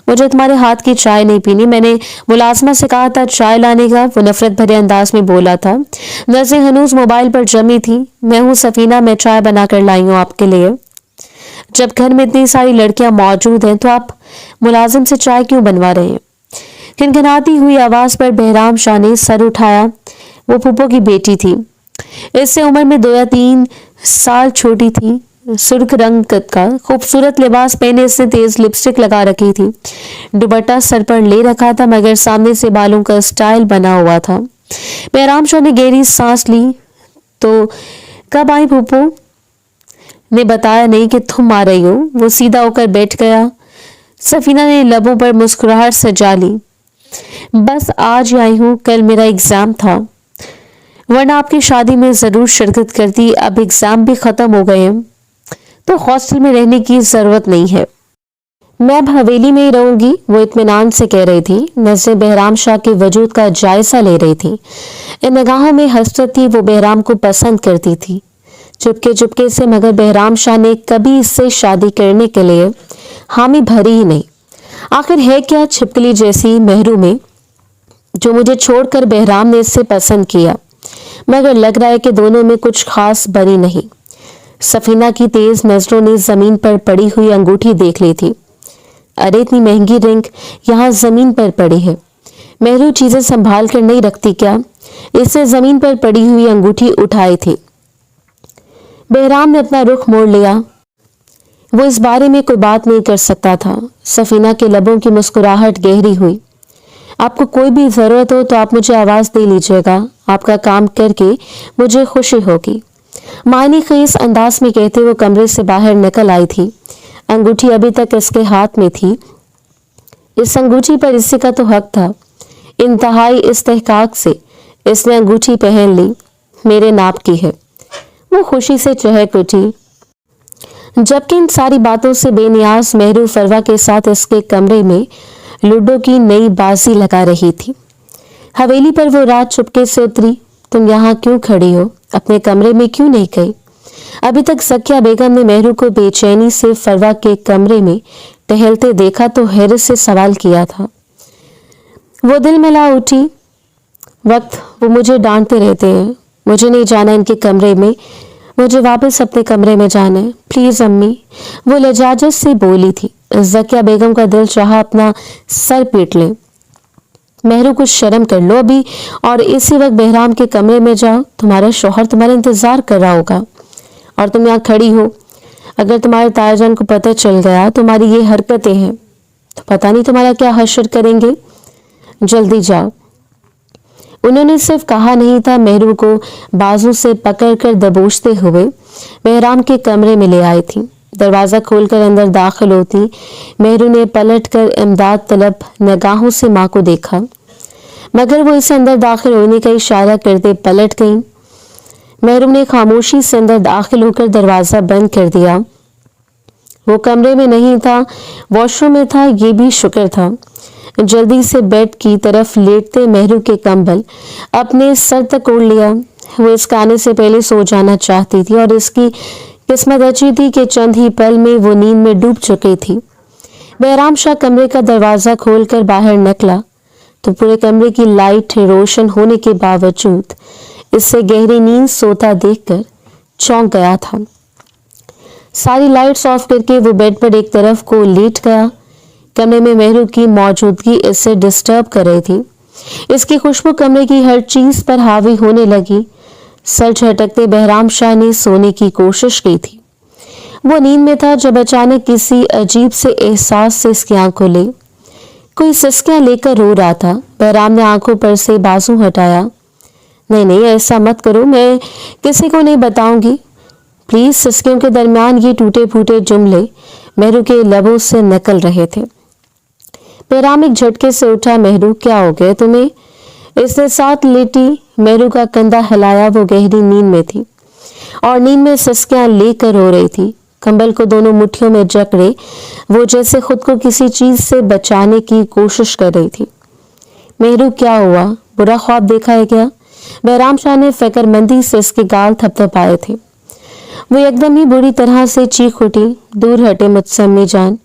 मुझे तुम्हारे हाथ की चाय नहीं पीनी, मैंने मुलाजमा से कहा था चाय लाने का, वो नफरत भरे अंदाज में बोला था। नजरें हनूज मोबाइल पर जमी थी। मैं हूँ सफीना, मैं चाय बनाकर लाई हूँ आपके लिए। जब घर में इतनी सारी लड़कियां मौजूद हैं तो आप मुलाजिम से चाय क्यों बनवा रहे हैं? खनखनाती हुई आवाज पर बहराम शाह ने सर उठाया। वो फूफो की बेटी थी, इससे उम्र में 2 या 3 साल छोटी थी। सुर्ख रंग का खूबसूरत लिबास पहने इसने तेज लिपस्टिक लगा रखी थी। दुपट्टा सर पर ले रखा था, मगर सामने से बालों का स्टाइल बना हुआ था। बहराम शाह ने गहरी सांस ली। तो कब आई फूफो? ने बताया नहीं कि तुम आ रही हो। वो सीधा होकर बैठ गया। सफीना ने लबों पर मुस्कुराहट सजा ली। बस आज आई हूँ, कल मेरा एग्जाम था, वरना आपकी शादी में जरूर शिरकत करती। अब एग्जाम भी खत्म हो गए हैं तो हॉस्टल में रहने की जरूरत नहीं है, मैं अब हवेली में ही रहूंगी, वो इत्मीनान से कह रही थी। नजरें बहराम शाह के वजूद का जायजा ले रही थी। इन निगाहों में हसरत थी। वो बहराम को पसंद करती थी चुपके चुपके से, मगर बहराम शाह ने कभी इससे शादी करने के लिए हामी भरी ही नहीं। आखिर है क्या छिपकली जैसी मेहरू में जो मुझे छोड़कर बहराम ने इससे पसंद किया? मगर लग रहा है कि दोनों में कुछ खास बनी नहीं। सफीना की तेज नजरों ने जमीन पर पड़ी हुई अंगूठी देख ली थी। अरे इतनी महंगी रिंग यहाँ जमीन पर पड़ी है, मेहरू चीजें संभाल कर नहीं रखती क्या? इससे जमीन पर पड़ी हुई अंगूठी उठाई थी। बहराम ने अपना रुख मोड़ लिया। वो इस बारे में कोई बात नहीं कर सकता था। सफीना के लबों की मुस्कुराहट गहरी हुई। आपको कोई भी जरूरत हो तो आप मुझे आवाज दे लीजिएगा, आपका काम करके मुझे खुशी होगी। मायने खेस अंदाज में कहते वो कमरे से बाहर निकल आई थी। अंगूठी अभी तक इसके हाथ में थी। इस अंगूठी पर इसी का तो हक था। इंतहाई इस्तेहकाक से इसने अंगूठी पहन ली। मेरे नाप की है। वो खुशी से चहक उठी। जबकि इन सारी बातों से बेनियाज मेहरू फरवा के साथ इसके कमरे में लूडो की नई बाजी लगा रही थी। हवेली पर वो रात चुपके से उतरी। तुम यहाँ क्यों खड़ी हो? अपने कमरे में क्यों नहीं गई? अभी तक सकिया बेगम ने मेहरू को बेचैनी से फरवा के कमरे में टहलते देखा तो हैरत से सवाल किया था। वो दिल मिला उठी। वक्त वो मुझे डांटते रहते हैं। मुझे नहीं जाना इनके कमरे में, मुझे वापस अपने कमरे में जाना है, प्लीज अम्मी, वो लजाजत से बोली थी। ज़किया बेगम का दिल चाहा अपना सर पीट ले। मेहरू, कुछ शर्म कर लो अभी और इसी वक्त बहराम के कमरे में जाओ। तुम्हारा शौहर तुम्हारा इंतजार कर रहा होगा और तुम यहाँ खड़ी हो। अगर तुम्हारे तायाजान को पता चल गया तुम्हारी ये हरकतें हैं तो पता नहीं तुम्हारा क्या हश्र करेंगे। जल्दी जाओ। उन्होंने सिर्फ कहा नहीं था, मेहरू को बाजू से पकड़कर दबोचते हुए बहराम के कमरे में ले आई थी। दरवाजा खोलकर अंदर दाखिल होती मेहरू ने पलटकर इमदाद तलब निगाहों से माँ को देखा, मगर वो इसे अंदर दाखिल होने का इशारा करते पलट गईं। मेहरू ने खामोशी से अंदर दाखिल होकर दरवाजा बंद कर दिया। वो कमरे में नहीं था, वॉशरूम में था, ये भी शुक्र था। जल्दी से बेड की तरफ लेटते मेहरू के कंबल अपने सर तक ओढ़ लिया। वो इसके आने से पहले सो जाना चाहती थी और इसकी किस्मत अच्छी थी कि चंद ही पल में वो नींद में डूब चुकी थी। बहराम शाह कमरे का दरवाजा खोलकर बाहर निकला तो पूरे कमरे की लाइट रोशन होने के बावजूद इससे गहरी नींद सोता देखकर चौंक गया था। सारी लाइट्स ऑफ करके वो बेड पर एक तरफ को लेट गया। कमरे में मेहरू की मौजूदगी इसे डिस्टर्ब कर रही थी। इसकी खुशबू कमरे की हर चीज पर हावी होने लगी। सर झटकते बहराम शाह ने सोने की कोशिश की थी। वो नींद में था जब अचानक किसी अजीब से एहसास से इसकी आंख खुली। कोई सिसकियां लेकर रो रहा था। बहराम ने आंखों पर से बाजू हटाया। नहीं नहीं, ऐसा मत करो, मैं किसी को नहीं बताऊंगी प्लीज। सिसकियों के दरमियान ये टूटे फूटे जुमले मेहरू के लबों से निकल रहे थे। बहराम एक झटके से उठा। मेहरू, क्या हो गया तुम्हें? इसने साथ लेटी मेहरू का कंधा हिलाया। वो गहरी नींद में थी और नींद में सिसकियां लेकर रो रही थी। कंबल को दोनों मुट्ठियों में जकड़े वो जैसे खुद को किसी चीज से बचाने की कोशिश कर रही थी। मेहरू, क्या हुआ? बुरा ख्वाब देखा है क्या? बहराम शाह ने फिक्रमंदी से इसके गाल थपथपाए थे। वो एकदम ही बुरी तरह से चीख उठी। दूर हटे मुझसे अम्मी जान,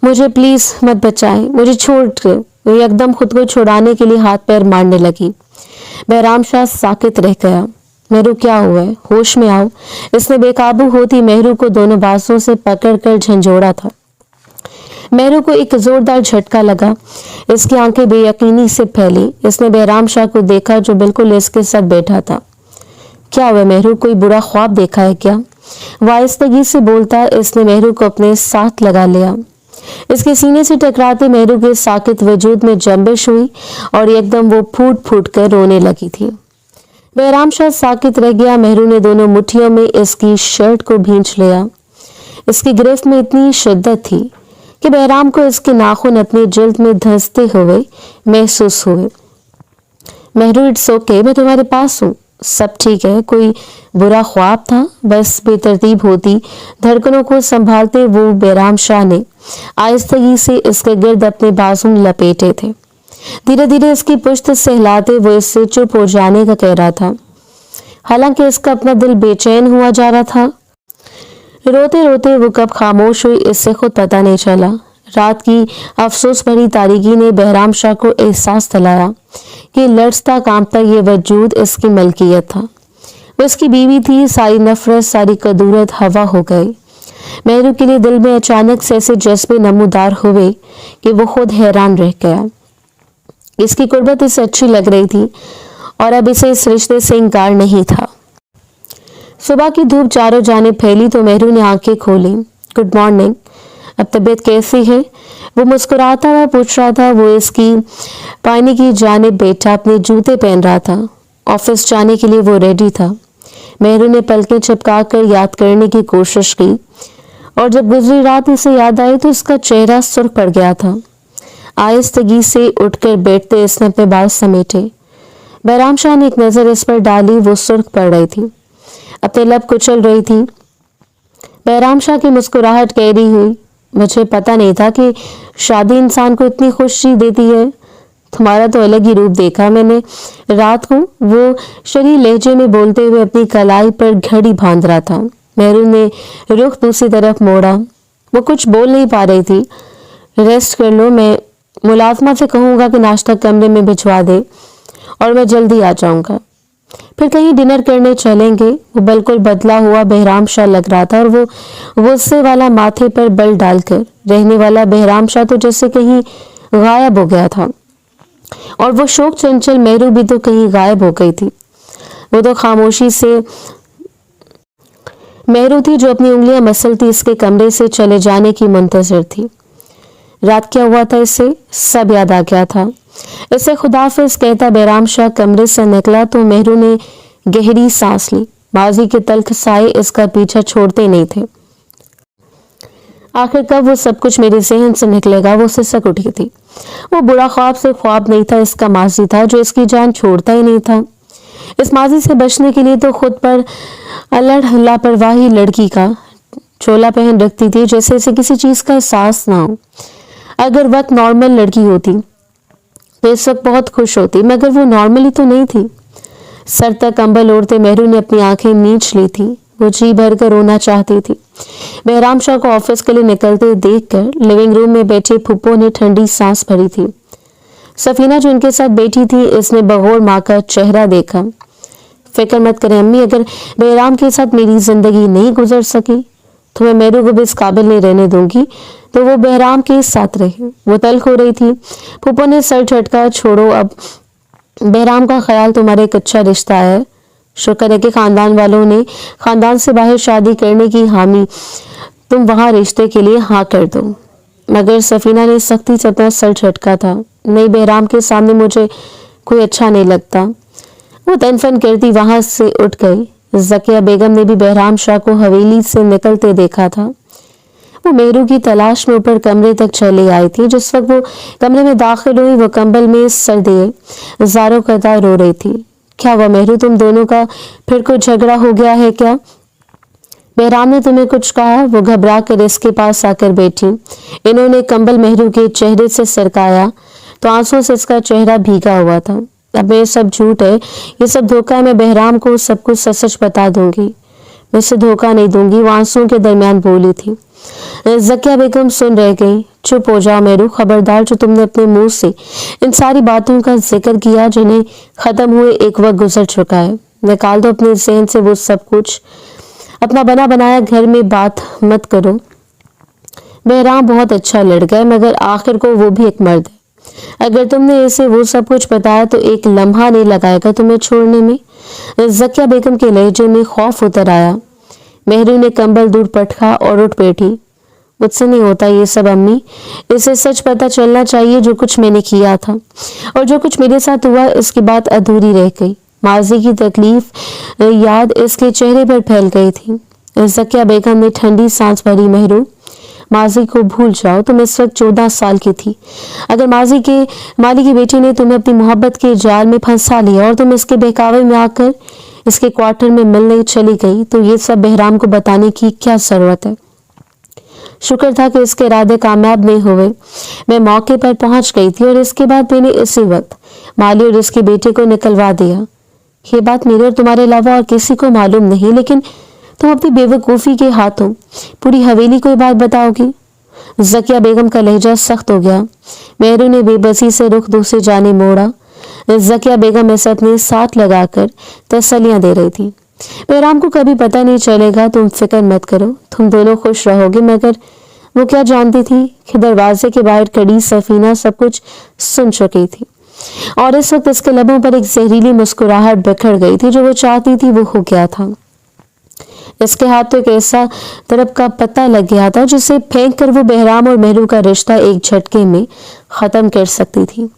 मुझे प्लीज मत बचाएं, मुझे छोड़ दो। वो एकदम खुद को छुड़ाने के लिए हाथ पैर मारने लगी। बहराम शाह साकित रह गया। मेहरू, क्या हुआ है? होश में आओ। इसने बेकाबू होती मेहरू को दोनों बाजों से पकड़कर झंझोड़ा था। मेहरू को एक जोरदार झटका लगा। इसकी आंखें बेयकीनी से फैली। इसने बहराम शाह को देखा जो बिल्कुल इसके साथ बैठा था। क्या हुआ मेहरू, कोई बुरा ख्वाब देखा है क्या? वाइस्तगी से बोलता इसने मेहरू को अपने साथ लगा लिया। इसके सीने से टकराते मेहरू के साकित वजूद में जंबिश हुई और एकदम वो फूट फूट कर रोने लगी थी। बहराम शाह साकित रह गया। मेहरू ने दोनों मुट्ठियों में इसकी शर्ट को भींच लिया। इसकी गिरफ्त में इतनी शिद्दत थी कि बहराम को इसके नाखून अपनी जिल्द में धंसते हुए महसूस हुए। मेहरू, इट्स ओके, मैं तुम्हारे पास हूँ, सब ठीक है, कोई बुरा ख्वाब था बस। बेतरतीब होती धड़कनों को संभालते वो बहराम शाह ने आहिस्तगी से इसके गिर्द अपने बाजू लपेटे थे। धीरे धीरे इसकी पुश्त से हिलाते वो इससे चुप हो जाने का कह रहा था। हालांकि इसका अपना दिल बेचैन हुआ जा रहा था। रोते रोते वो कब खामोश हुई इससे खुद पता नहीं चला। रात की अफसोस भरी तारीकी ने बहराम शाह को एहसास दिलाया कि लड़ता कांपता ये वजूद इसकी मलकियत था। वो इसकी बीवी थी। सारी नफरत, सारी कदूरत हवा हो गई। मेहरू के लिए दिल में अचानक से ऐसे जज्बे नमूदार हुए कि वो खुद हैरान रह गया। इसकी कुर्बत इसे अच्छी लग रही थी और अब इसे इस रिश्ते से इंकार नहीं था। सुबह की धूप चारों जानिब फैली तो मेहरू ने आंखें खोली। गुड मॉर्निंग, अब तबीयत कैसी है? वो मुस्कुराता हुआ पूछ रहा था। वो इसकी पानी की जानिब बैठा अपने जूते पहन रहा था। ऑफिस जाने के लिए वो रेडी था। मेहरू ने पलकें चिपकाकर याद करने की कोशिश की और जब गुजरी रात इसे याद आई तो इसका चेहरा सुर्ख पड़ गया था। आहिस्तगी से उठकर बैठते इसने अपने बाल समेटे। बहराम शाह ने एक नजर इस पर डाली। वो सुर्ख पड़ रही थी, अपने लब कुचल रही थी। बहराम शाह की मुस्कुराहट गहरी हुई। मुझे पता नहीं था कि शादी इंसान को इतनी खुशी देती है। तुम्हारा तो अलग ही रूप देखा मैंने रात को। वो शरीर लहजे में बोलते हुए अपनी कलाई पर घड़ी बांध रहा था। मेहरू ने रुख दूसरी तरफ मोड़ा। वो कुछ बोल नहीं पा रही थी। रेस्ट कर लो, मैं मुलाजमा से कहूँगा कि नाश्ता कमरे में भिजवा दे। और मैं जल्दी आ जाऊंगा, फिर कहीं डिनर करने चलेंगे। वो बिल्कुल बदला हुआ बहराम शाह लग रहा था और वो गुस्से वाला माथे पर बल डालकर रहने वाला बहराम शाह तो जैसे कहीं गायब हो गया था, और वो शोक चंचल मेहरू भी तो कहीं गायब हो गई थी। वो तो खामोशी से मेहरू थी जो अपनी उंगलियां मसलती इसके कमरे से चले जाने की मुंतजर थी। रात क्या हुआ था इसे सब याद आ गया था। इसे खुदाफिज कहता बहराम शाह कमरे से निकला तो मेहरू ने गहरी सांस ली। माजी के तल्ख साए इसका पीछा छोड़ते नहीं थे। आखिर कब वो सब कुछ मेरे जहन से निकलेगा, वो सिसक उठी थी। वो बुरा ख्वाब से ख्वाब नहीं था, इसका माजी था जो इसकी जान छोड़ता ही नहीं था। इस माजी से बचने के लिए तो खुद पर अलड़ लापरवाही लड़की का चोला पहन रखती थी, जैसे इसे किसी चीज का एहसास ना हो। अगर वक्त नॉर्मल लड़की होती तो इस वक्त बहुत खुश होती, मगर वो नॉर्मली तो नहीं थी। सर तक कंबल ओढ़ते मेहरू ने अपनी आंखें मींच ली थी। वो जी भर कर रोना चाहती थी। बहराम शाह को ऑफिस के लिए निकलते देखकर लिविंग रूम में बैठे फूफो ने ठंडी सांस भरी थी। सफीना जो इनके साथ बैठी थी, इसने बगौर माँ का चेहरा देखा। फिक्र मत करें अम्मी, अगर बहराम के साथ मेरी जिंदगी नहीं गुजर सकी तो मैं मेहरू को भी इस काबिल नहीं रहने दूंगी तो वो बहराम के साथ रहे। वो तल्ख हो रही थी। फूफो ने सर झटका, छोड़ो, अब बहराम का ख्याल तुम्हारे एक अच्छा रिश्ता है। शुक्र है कि खानदान वालों ने खानदान से बाहर शादी करने की हामी, तुम वहां रिश्ते के लिए हाँ कर दो। मगर सफीना ने सख्ती से अपना सर झटका था। नहीं, बहराम के सामने मुझे कोई अच्छा नहीं लगता। वो तनफन करती वहां से उठ गई। जकिया बेगम ने भी बहराम शाह को हवेली से निकलते देखा था। वो मेहरू की तलाश में ऊपर कमरे तक चली आई थी। जिस वक्त वो कमरे में दाखिल हुई, वो कंबल में सर दिए जारो कदा रो रही थी। क्या हुआ मेहरू, तुम दोनों का फिर कुछ झगड़ा हो गया है क्या? बहराम ने तुम्हें कुछ कहा? वो घबरा कर इसके पास आकर बैठी। इन्होंने कंबल मेहरू के चेहरे से सरकाया तो आंसुओं से इसका चेहरा भीगा हुआ था। अब ये सब झूठ है, ये सब धोखा है। मैं बहराम को सब कुछ सच सच बता दूंगी, मैं इसे धोखा नहीं दूंगी, वो आंसुओं के दरमियान बोली थी। जकिया बेगम सुन रह गई। चुप हो जाओ मेहरू, खबरदार, जो तुमने अपने मुंह से इन सारी बातों का जिक्र किया जिन्हें खत्म हुए एक वक्त गुजर चुका है, निकाल दो अपने जहन से वो सब कुछ। अपना बना बनाया घर में बात मत करो। बहराम बहुत अच्छा लड़का है, मगर आखिर को वो भी एक मर्द है। अगर तुमने इसे वो सब कुछ बताया तो एक लम्हा नहीं लगाएगा तुम्हें छोड़ने में। जकिया बेगम के लहजे में खौफ उतर आया। मेहरू ने कंबल दूर पटका और उठ बैठी। मुझसे नहीं होता ये सब अम्मी, इसे सच पता चलना चाहिए जो कुछ मैंने किया था, और जो कुछ मेरे साथ हुआ इसकी बात अधूरी रह गई। माजी की तकलीफ याद इसके चेहरे पर फैल गई थी। जकिया बेगम ने ठंडी सांस भरी। मेहरू, माजी को भूल जाओ, तुम इस वक्त 14 साल की थी। अगर माजी के माली की बेटी ने तुम्हें अपनी मोहब्बत के जाल में फंसा लिया और तुम इसके बहकावे में आकर इसके क्वार्टर में मिलने चली गई तो ये सब बहराम को बताने की क्या जरूरत है? शुक्र था कि इसके इरादे कामयाब नहीं हुए। मैं मौके पर पहुंच गई थी और इसके बाद मैंने इसी वक्त माली और इसके बेटे को निकलवा दिया। ये बात मेरे और तुम्हारे अलावा और किसी को मालूम नहीं, लेकिन तुम अपनी बेवकूफ़ी के हाथों पूरी हवेली को ये बात बताओगी। जकिया बेगम का लहजा सख्त हो गया। मेहरू ने बेबसी से रुख दूसरी जाने मोड़ा। जकिया बेगम ऐसे अपने साथ लगाकर तसल्लियां दे रही थी। बहराम को कभी पता नहीं चलेगा, तुम फिक्र मत करो, तुम दोनों खुश रहोगे। मगर वो क्या जानती थी कि दरवाजे के बाहर खड़ी सफीना सब कुछ सुन चुकी थी, और इस वक्त इसके लबों पर एक जहरीली मुस्कुराहट बिखर गई थी। जो वो चाहती थी वो हो गया था। इसके हाथ तो एक ऐसा तरफ का पत्ता लग गया था जिसे फेंक कर वो बहराम और मेहरू का रिश्ता एक झटके में खत्म कर सकती थी।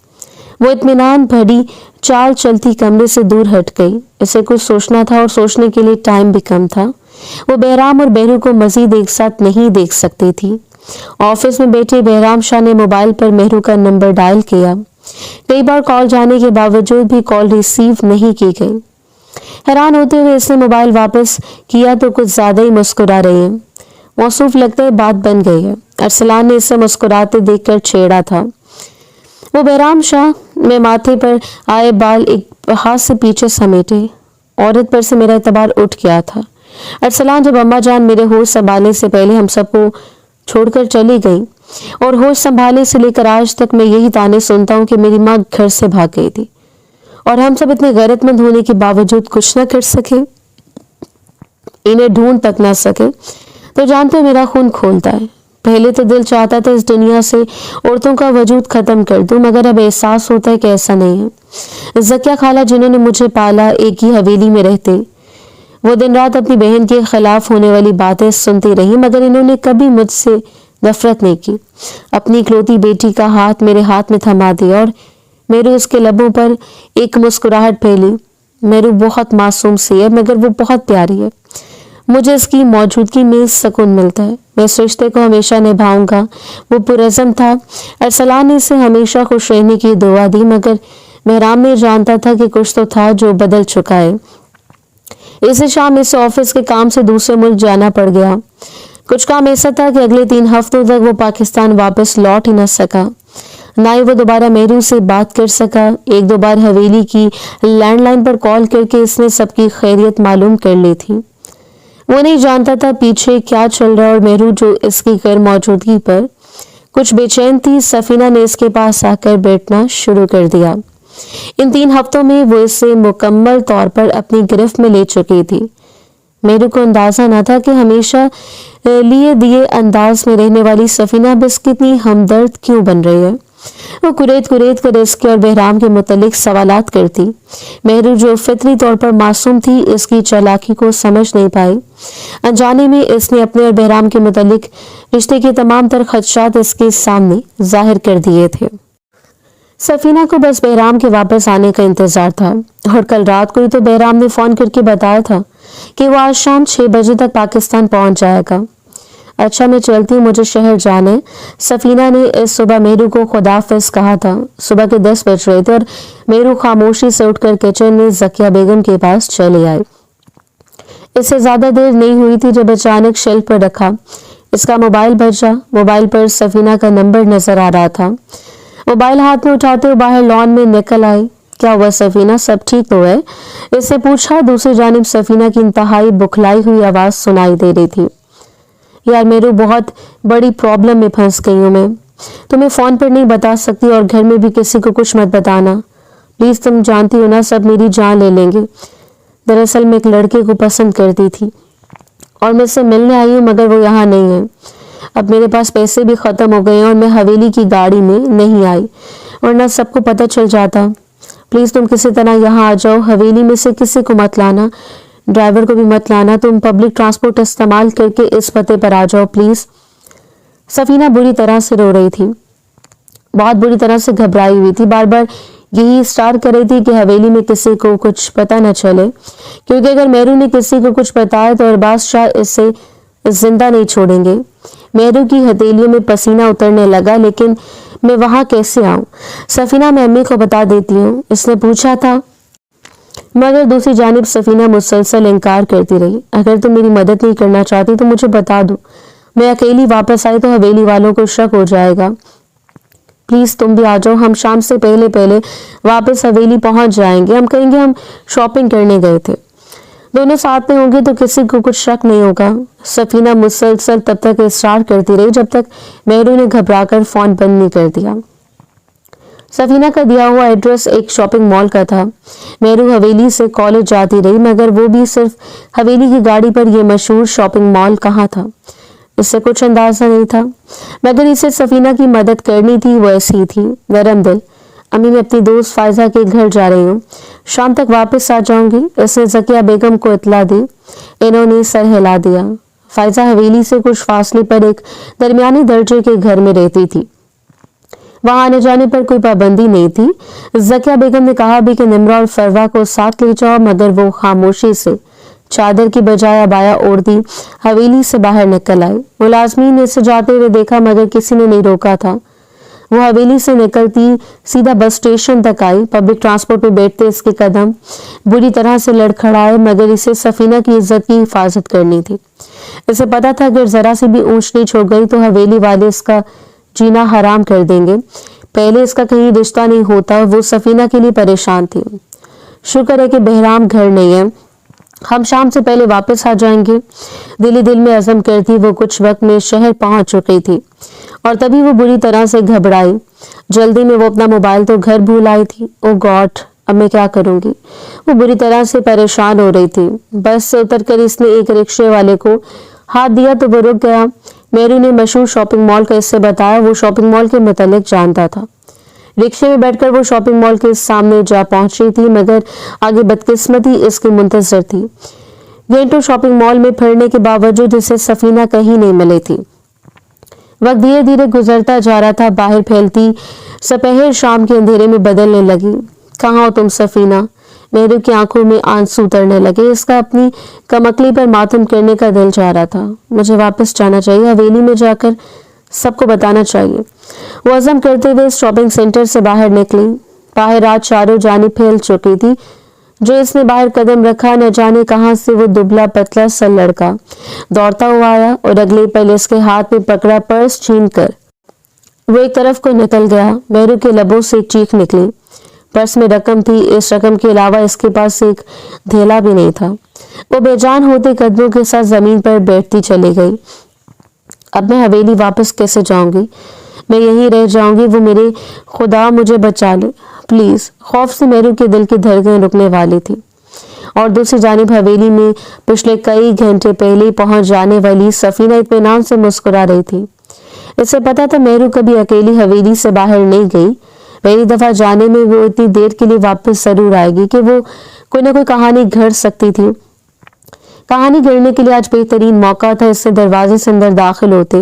वो इत्मीनान भरी चाल चलती कमरे से दूर हट गई। इसे कुछ सोचना था और सोचने के लिए टाइम भी कम था। वो बहराम और मेहरू को मजीद एक साथ नहीं देख सकती थी। ऑफिस में बैठे बहराम शाह ने मोबाइल पर मेहरू का नंबर डायल किया। कई बार कॉल जाने के बावजूद भी कॉल रिसीव नहीं की गई। हैरान होते हुए इसने मोबाइल वापस किया तो कुछ ज्यादा ही मुस्कुरा रही है। मौसूफ लगता है बात बन गई है। अरसलान ने इसे मुस्कुराते देखकर छेड़ा था। वो बहराम शाह में माथे पर आए बाल एक हाथ से पीछे समेटे। औरत पर से मेरा एतबार उठ गया था। अरसलान, जब अम्मा जान मेरे होश संभालने से पहले हम सबको छोड़कर चली गई, और होश संभालने से लेकर आज तक मैं यही ताने सुनता हूँ कि मेरी माँ घर से भाग गई थी और हम सब इतने गैरतमंद होने के बावजूद कुछ न कर सके, इन्हें ढूंढ तक ना सके, तो जानते हो मेरा खून खोलता है। पहले तो दिल चाहता था इस दुनिया से औरतों का वजूद खत्म कर दूं, मगर अब एहसास होता है कि ऐसा नहीं है। ज़किया खाला जिन्होंने मुझे पाला, एक ही हवेली में रहते, वो दिन रात अपनी बहन के खिलाफ होने वाली बातें सुनती रही, मगर इन्होंने कभी मुझसे नफरत नहीं की। अपनी इकलौती बेटी का हाथ मेरे हाथ में थमा दिया और मेरे उसके लबों पर एक मुस्कुराहट फैली। मेरू बहुत मासूम सी है, मगर वो बहुत प्यारी है। मुझे इसकी मौजूदगी में सुकून मिलता है। मैं इस रिश्ते को हमेशा निभाऊंगा। वो पुरज़म था। अरसलान ने इसे हमेशा खुश रहने की दुआ दी, मगर मेहराम ने जानता था कि कुछ तो था जो बदल चुका है। इसी शाम इस ऑफिस के काम से दूसरे मुल्क जाना पड़ गया। कुछ काम ऐसा था कि अगले 3 हफ्तों तक वो पाकिस्तान वापस लौट ही न सका। ना ही वो दोबारा मेरू से बात कर सका। 1-2 बार हवेली की लैंडलाइन पर कॉल करके इसने सबकी खैरियत मालूम कर ली थी। वो नहीं जानता था पीछे क्या चल रहा, और मेरू जो इसकी गैर मौजूदगी पर कुछ बेचैन थी, सफीना ने इसके पास आकर बैठना शुरू कर दिया। इन 3 हफ्तों में वो इसे मुकम्मल तौर पर अपनी गिरफ्त में ले चुकी थी। मेरू को अंदाजा न था कि हमेशा लिए दिए अंदाज में रहने वाली सफीना बस कितनी हमदर्द क्यों बन रही है। वो कुरेद कुरेद कर इसके और बहराम के मुतालिक सवालात करती। मेहरू जो फितरी तौर पर मासूम थी, इसकी चालाकी को समझ नहीं पाई। अनजाने में इसने अपने और बहराम के मुतालिक रिश्ते के तमाम तर खदशात इसके सामने जाहिर कर दिए थे। सफीना को बस बहराम के वापस आने का इंतजार था, और कल रात को ही तो बहराम ने फोन करके बताया था कि वो आज शाम 6 बजे तक पाकिस्तान पहुंच जाएगा। अच्छा मैं चलती हूँ, मुझे शहर जाने। सफीना ने इस सुबह मेरू को खुदाफिज कहा था। सुबह के 10 बज रहे थे और मेरू खामोशी से उठकर किचन में ज़किया बेगम के पास चले आए। इससे ज्यादा देर नहीं हुई थी जब अचानक शेल्फ पर रखा इसका मोबाइल बजा। मोबाइल पर सफीना का नंबर नजर आ रहा था। मोबाइल हाथ में उठाते हुए बाहर लॉन में निकल आई। क्या हुआ सफीना, सब ठीक तो है? इससे पूछा। दूसरी जानिब सफीना की इंतहाई बुखलाई हुई आवाज सुनाई दे रही थी। यार मेरू, बहुत बड़ी प्रॉब्लम में फंस गई हूँ मैं। तुम्हें फोन पर नहीं बता सकती और घर में भी किसी को कुछ मत बताना प्लीज। तुम जानती हो ना, सब मेरी जान ले लेंगे। दरअसल मैं एक लड़के को पसंद करती थी और मैं उससे मिलने आई हूँ, मगर वो यहाँ नहीं है। अब मेरे पास पैसे भी खत्म हो गए हैं और मैं हवेली की गाड़ी में नहीं आई, वरना सबको पता चल जाता। प्लीज तुम किसी तरह यहाँ आ जाओ। हवेली में से किसी को मत लाना, ड्राइवर को भी मत लाना। तुम पब्लिक ट्रांसपोर्ट इस्तेमाल करके इस पते पर आ जाओ प्लीज। सफीना बुरी तरह से रो रही थी, बहुत बुरी तरह से घबराई हुई थी। बार बार यही स्टार कर रही थी कि हवेली में किसी को कुछ पता न चले, क्योंकि अगर मेरू ने किसी को कुछ बताया तो अरबाज शाह इसे जिंदा नहीं छोड़ेंगे। मेरू की हथेलियों में पसीना उतरने लगा। लेकिन मैं वहां कैसे आऊं? सफीना, मैं अम्मी को बता देती हूँ, इसने पूछा था। मगर दूसरी जानिब सफीना मुसलसल इनकार करती रही। अगर तुम मेरी मदद नहीं करना चाहती तो मुझे बता दो। मैं अकेली वापस आई तो हवेली वालों को शक हो जाएगा। प्लीज तुम भी आ जाओ। हम शाम से पहले पहले वापस हवेली पहुंच जाएंगे। हम कहेंगे हम शॉपिंग करने गए थे। दोनों साथ में होंगे तो किसी को कुछ शक नहीं होगा। सफीना मुसलसल तब तक इसरार करती रही जब तक मेहरू ने घबराकर फोन बंद नहीं कर दिया। सफीना का दिया हुआ एड्रेस एक शॉपिंग मॉल का था। मेहरू हवेली से कॉलेज जाती रही, मगर वो भी सिर्फ हवेली की गाड़ी पर यह मशहूर शॉपिंग मॉल कहाँ था, इससे कुछ अंदाजा नहीं था। मगर इसे सफीना की मदद करनी थी, वो ऐसी थी नरम दिल। अम्मी, मैं अपनी दोस्त फायजा के घर जा रही हूँ, शाम तक वापस आ जाऊंगी। इसने ज़किया बेगम को इतला दी। इन्होंने सर हिला दिया। फायजा हवेली से कुछ फासले पर एक दरमियानी दर्जे के घर में रहती थी। वहां आने जाने पर कोई पाबंदी नहीं थी। ज़किया बेगम ने कहा भी कि निम्रा और फरवा को साथ ले जाओ, मगर वो खामोशी से चादर की बजाय अबाया ओढ़ती हवेली से बाहर निकल आई। मुलाजमीन ने इसे जाते हुए देखा, मगर किसी ने नहीं रोका था। वो हवेली से निकलती सीधा बस स्टेशन तक आई। पब्लिक ट्रांसपोर्ट में बैठते इसके कदम बुरी तरह से लड़खड़ाए, मगर इसे सफीना की इज्जत की हिफाजत करनी थी। इसे पता था अगर जरा सी भी ऊंच नीच हो गई तो हवेली वाले इसका जीना हराम कर देंगे। पहले इसका कहीं रिश्ता नहीं होता, वो सफीना के लिए परेशान थी। शुक्र है कि बहराम घर नहीं है, हम शाम से पहले वापस आ जाएंगे। दिल ही दिल में अज़म करती वो कुछ वक्त में शहर पहुंच चुकी थी और तभी वो बुरी तरह से घबराई। जल्दी में वो अपना मोबाइल तो घर भूल आई थी। ओ गॉड, अब मैं क्या करूंगी। वो बुरी तरह से परेशान हो रही थी। बस से उतरकर इसने एक रिक्शे वाले को हाथ दिया तो वो रुक गया। मेरू ने मशहूर शॉपिंग मॉल का इससे बताया। वो शॉपिंग मॉल के मुतालिक जानता था। रिक्शे में बैठकर वो शॉपिंग मॉल के सामने जा पहुंची थी, मगर आगे बदकिस्मती इसकी मुंतजर थी। घंटों शॉपिंग मॉल में फिरने के बावजूद इसे सफीना कहीं नहीं मिली थी। वक्त धीरे धीरे गुजरता जा रहा था। बाहर फैलती सपहर शाम के अंधेरे में बदलने लगी। कहाँ हो तुम सफीना? मेरू की आंखों में आंसू उतरने लगे। इसका अपनी कमकली पर मातम करने का दिल चाह रहा था। मुझे वापस जाना चाहिए, हवेली में जाकर सबको बताना चाहिए। वो अज़म करते हुए शॉपिंग सेंटर से बाहर निकली। बाहर रात चारों जानी फैल चुकी थी। जो इसने बाहर कदम रखा, न जाने कहां से वो दुबला पतला सा लड़का दौड़ता हुआ आया और अगले पल इसके हाथ में पकड़ा पर्स छीनकर वो एक तरफ को निकल गया। मेरू के लबों से एक चीख निकली। पर्स में रकम थी। इस रकम के अलावा इसके पास एक धेला भी नहीं था। वो बेजान होते कदमों के साथ जमीन पर बैठती चली गई। अब मैं हवेली वापस कैसे जाऊंगी? मैं यहीं रह जाऊंगी। वो मेरे खुदा मुझे बचा ले प्लीज। खौफ से मेरू के दिल की धड़कन रुकने वाली थी। और दूसरी जानिब हवेली में पिछले कई घंटे पहले पहुंच जाने वाली सफीना इत्मीनान से मुस्कुरा रही थी। इसे पता था मेरू कभी अकेली हवेली से बाहर नहीं गई। पहली दफा जाने में वो इतनी देर के लिए वापस जरूर आएगी कि वो कोई ना कोई कहानी घड़ सकती थी। कहानी गढ़ने के लिए आज बेहतरीन मौका था। इसने दरवाजे से अंदर दाखिल होते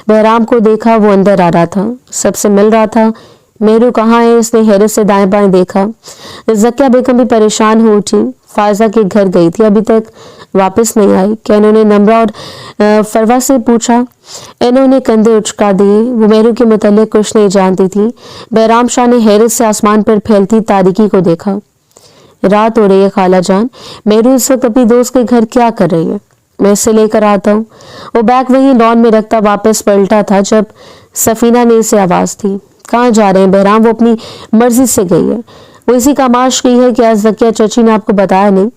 बहराम को देखा। वो अंदर आ रहा था, सबसे मिल रहा था। मेरू कहाँ है? इसने हैरत से दाएं बाएं देखा। ज़किया बेगम भी परेशान हो उठी। फायजा के घर गई थी, अभी तक वापस नहीं आई। क्या इन्होंने नम्रा और फरवा से पूछा? इन्होंने कंधे उचका दिए। वो मेरू के मुतालिक कुछ नहीं जानती थी। बहराम शाह ने हैरत से आसमान पर फैलती तारीकी को देखा। रात हो रही है खाला जान। मेरू इस वक्त अपनी दोस्त के घर क्या कर रही है? मैं इसे लेकर आता हूँ। वो बैग वहीं लॉन में रखता वापस पलटा था जब सफीना ने इसे आवाज दी। कहाँ जा रहे हैं बहराम? वो अपनी मर्जी से गई है। वो इसी का माश की है कि आज ज़किया चची ने आपको बताया नहीं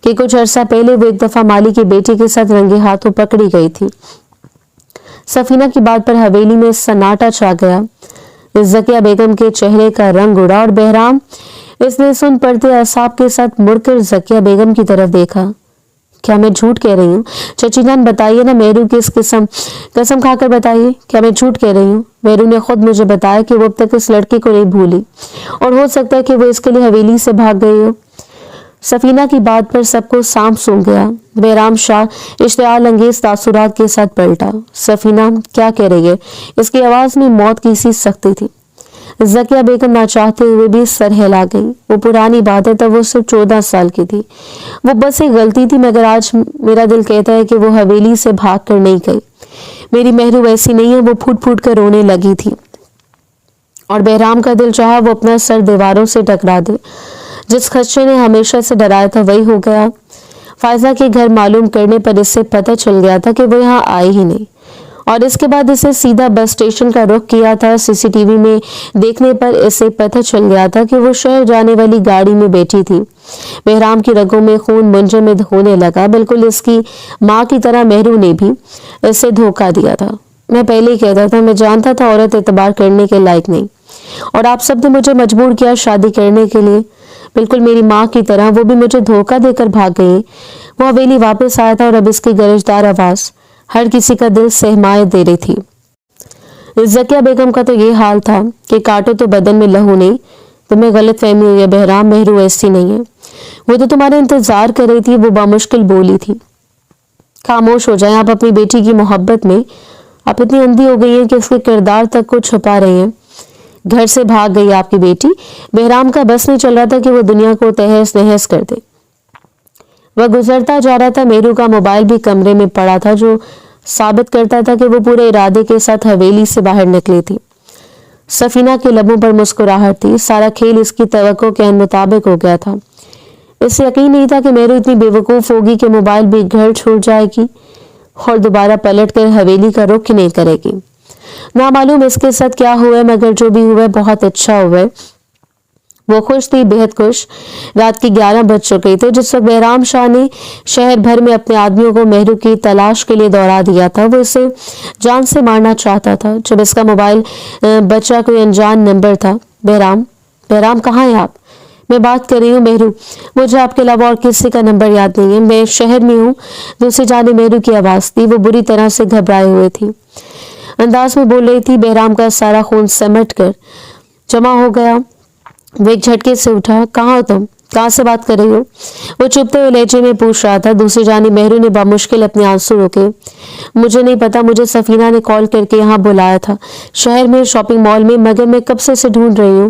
कि कुछ अरसा पहले वो एक दफा माली की बेटी के साथ रंगे हाथों पकड़ी गई थी। सफीना की बात पर हवेली में सन्नाटा छा गया। ज़किया बेगम के चेहरे का रंग उड़ा और बहराम इसने सुन पड़ते असाब के साथ मुड़कर ज़किया बेगम की तरफ देखा। क्या मैं झूठ कह रही हूँ? चची जान बताइए ना, मेरू की इस कसम खाकर बताइए, क्या मैं झूठ कह रही हूँ? मेरू ने खुद मुझे बताया कि वो अब तक इस लड़की को नहीं भूली और हो सकता है कि वो इसके लिए हवेली से भाग गई हो। सफीना की बात पर सबको सांप सूंघ गया। बहराम शाह इश्तियाल अंगेज तासुरात के साथ पलटा। सफीना क्या कह रही है? इसकी आवाज में मौत की सी सख्ती थी। ज़किया बेगम ना चाहते हुए भी सर हिला गई। वो पुरानी बात है, तब वो सिर्फ 14 साल की थी। वो बस एक गलती थी, मगर आज मेरा दिल कहता है कि वो हवेली से भाग कर नहीं गई। मेरी मेहरू वैसी नहीं है। वो फूट फूट कर रोने लगी थी और बहराम का दिल चाहा वो अपना सर दीवारों से टकरा दे। जिस खदशे ने हमेशा से डराया था वही हो गया। फायजा के घर मालूम करने पर इससे पता चल गया था कि वो यहाँ आए ही नहीं और इसके बाद इसे सीधा बस स्टेशन का रुख किया था। सीसीटीवी में देखने पर इसे पता चल गया था कि वो शहर जाने वाली गाड़ी में बैठी थी। बहराम की रगों में खून मुंजमद होने लगा। बिल्कुल इसकी माँ की तरह मेहरू ने भी इसे धोखा दिया था। मैं पहले ही कहता था, मैं जानता था औरत एतबार करने के लायक नहीं और आप सब ने मुझे मजबूर किया शादी करने के लिए। बिल्कुल मेरी माँ की तरह वो भी मुझे धोखा देकर भाग गई। वो हवेली वापस आया था और अब इसकी गरजदार आवाज हर किसी का दिल सहमाए दे रही थी। ज़किया बेगम का तो ये हाल था कि काटो तो बदन में लहू नहीं। तुम्हें गलत फहमी हुई है बहराम, मेहरू ऐसी नहीं है। वो तो तुम्हारा इंतजार कर रही थी। वो बामुश्किल बोली थी। खामोश हो जाए आप। अपनी बेटी की मोहब्बत में आप इतनी अंधी हो गई हैं कि उसके किरदार तक को छुपा रही हैं। घर से भाग गई आपकी बेटी। बहराम का बस नहीं चल रहा था कि वो दुनिया को तहस नहस कर दे। वह गुजरता जा रहा था। मेरू का मोबाइल भी कमरे में पड़ा था, जो साबित करता था कि वो पूरे इरादे के साथ हवेली से बाहर निकली थी। सफीना के लबों पर मुस्कुराहट थी। सारा खेल इसकी तवक्को के मुताबिक हो गया था। इसे यकीन नहीं था कि मेरू इतनी बेवकूफ होगी कि मोबाइल भी घर छोड़ जाएगी और दोबारा पलट कर हवेली का रुख नहीं करेगी। ना मालूम इसके साथ क्या हुआ, मगर जो भी हुआ बहुत अच्छा हुआ। वो खुश थी, बेहद खुश। रात की 11 बज चुके थे जिस वक्त बहराम शाह ने शहर भर में अपने आदमियों को मेहरू की तलाश के लिए दौड़ा दिया था। वो इसे जान से मारना चाहता था। जब इसका मोबाइल बचा कोई अनजान नंबर था। बहराम, बहराम कहाँ हैं आप? मैं बात कर रही हूँ मेहरू, मुझे आपके अलावा और किसी का नंबर याद नहीं है। मैं शहर में हूँ। दूसरी जाने मेहरू की आवाज थी। वो बुरी तरह से घबराए हुए थी, अंदाज में बोल रही थी। बहराम का सारा खून सिमट कर जमा हो गया। वो एक झटके से उठा। कहाँ हो तुम? कहाँ से बात कर रही हो? वो चुपते हुए लहजे में पूछ रहा था। दूसरी जानी मेहरू ने बामुश्किल अपने आंसू रोके। मुझे नहीं पता, मुझे सफीना ने कॉल करके यहाँ बुलाया था, शहर में शॉपिंग मॉल में, मगर मैं कब से इसे ढूंढ रही हूँ।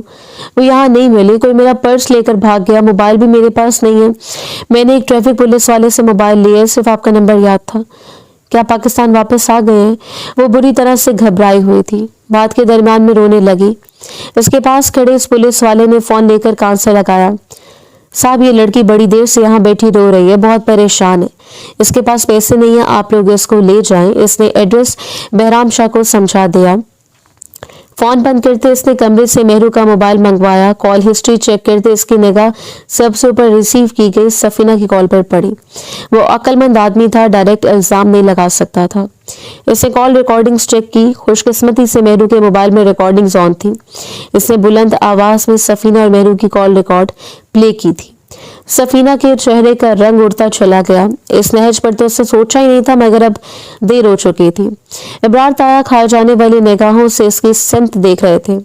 वो यहाँ नहीं मिली। कोई मेरा पर्स लेकर भाग गया। मोबाइल भी मेरे पास नहीं है। मैंने एक ट्रैफिक पुलिस वाले से मोबाइल लिया, सिर्फ आपका नंबर याद था। क्या पाकिस्तान वापस आ गए हैं? वो बुरी तरह से घबराई हुई थी। बात के दरमियान में रोने लगी। इसके पास खड़े इस पुलिस वाले ने फोन लेकर कान से लगाया। साहब, ये लड़की बड़ी देर से यहाँ बैठी रो रही है, बहुत परेशान है। इसके पास पैसे नहीं है, आप लोग इसको ले जाएं। इसने एड्रेस बहराम शाह को समझा दिया। फोन बंद करते इसने कमरे से मेहरू का मोबाइल मंगवाया। कॉल हिस्ट्री चेक करते इसकी निगाह सबसे ऊपर रिसीव की गई सफीना की कॉल पर पड़ी। वो अक्लमंद आदमी था, डायरेक्ट इल्जाम नहीं लगा सकता था। इसने कॉल रिकॉर्डिंग्स चेक की। खुशकिस्मती से मेहरू के मोबाइल में रिकॉर्डिंग्स ऑन थी। इसने बुलंद आवाज में सफीना और मेहरू की कॉल रिकॉर्ड प्ले की थी। सफीना के चेहरे का रंग उड़ता चला गया। इस नहज पर तो उसने सोचा ही नहीं था, मगर अब देर हो चुकी थी। इब्रार ताया खाए जाने वाली निगाहों से इसकी सिमत देख रहे थे।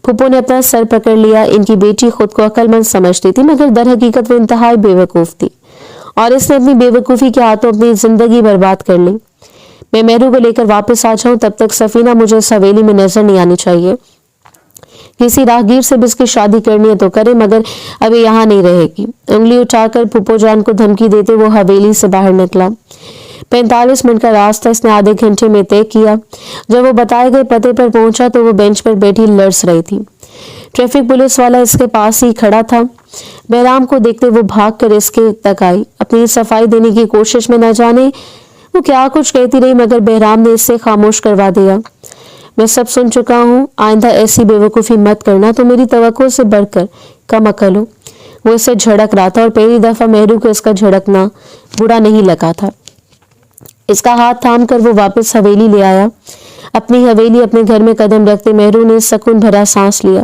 फूफो ने अपना सर पकड़ लिया। इनकी बेटी खुद को अक्लमंद समझती थी, मगर दर हकीकत वो इंतहाई बेवकूफ थी, और इसने अपनी बेवकूफी के हाथों अपनी जिंदगी बर्बाद कर ली। मैं मेहरू को लेकर वापस आ जाऊं, तब तक सफीना मुझे इस हवेली में नजर नहीं आनी चाहिए। किसी राहगीर से भी इसकी शादी करनी है तो करे, मगर अभी यहाँ नहीं रहेगी। उंगली उठाकर फूफो जान को धमकी देते वो हवेली से बाहर निकला। 45 मिनट का रास्ता इसने आधे घंटे में तय किया। जब वो बताए गए पते पर पहुंचा तो वो बेंच पर बैठी लर्स रही थी। ट्रैफिक पुलिस वाला इसके पास ही खड़ा था। बहराम को देखते वो भाग कर इसके तक आई। अपनी सफाई देने की कोशिश में न जाने वो क्या कुछ कहती रही, मगर बहराम ने इससे खामोश करवा दिया। मैं सब सुन चुका हूँ, आइंदा ऐसी बेवकूफ़ी मत करना तो मेरी तवक्को से बढ़कर कम अकल हो। वो इसे झड़क रहा था, और पहली दफा मेहरू को इसका झड़कना बुरा नहीं लगा था। इसका हाथ थाम कर वो वापस हवेली ले आया। अपनी हवेली अपने घर में कदम रखते मेहरू ने सुकून भरा सांस लिया।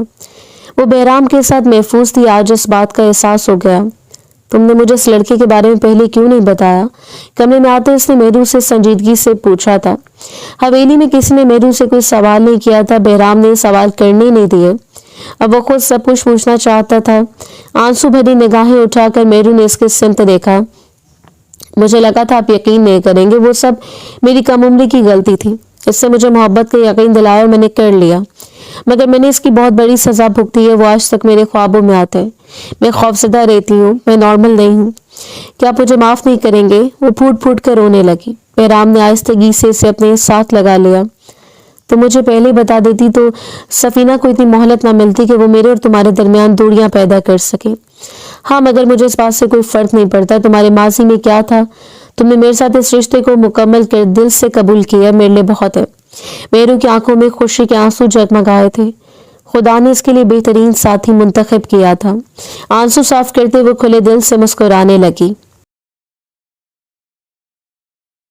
वो बहराम के साथ महफूज थी। आज इस बात का एहसास हो गया। तुमने मुझे इस लड़के के बारे में पहले क्यों नहीं बताया? कमरे में आते इसने मेहरू से संजीदगी से पूछा था। हवेली में किसी ने मेहरू से कोई सवाल नहीं किया था। बहराम ने सवाल करने नहीं दिए। अब वो खुद सब कुछ पूछना चाहता था। आंसू भरी निगाहें उठाकर मेहरू ने इसके सिमत देखा। मुझे लगा था आप यकीन नहीं करेंगे, वो सब मेरी कम उम्री की गलती थी। इससे मुझे मोहब्बत का यकीन दिलाया और मैंने कर लिया, मगर मैंने इसकी बहुत बड़ी सजा भुगती है। वो आज तक मेरे ख्वाबों में आते हैं। मैं खौफजदा रहती हूँ, मैं नॉर्मल नहीं हूँ। क्या आप मुझे माफ नहीं करेंगे? वो फूट फूट कर रोने लगी। बहराम ने आहिस्तगी से इसे अपने साथ लगा लिया। तो मुझे पहले बता देती तो सफीना को इतनी मोहलत ना मिलती कि वो मेरे और तुम्हारे दरमियान दूरियां पैदा कर सके। हाँ, मगर मुझे इस बात से कोई फर्क नहीं पड़ता तुम्हारे माजी में क्या था। तुमने मेरे साथ इस रिश्ते को मुकम्मल कर दिल से कबूल किया, मेरे लिए बहुत है। मेहरू की आंखों में खुशी के आंसू जगमगाए थे। खुदा ने इसके लिए बेहतरीन साथी मुंतखब किया था। आंसू साफ करते वो खुले दिल से मुस्कुराने लगी।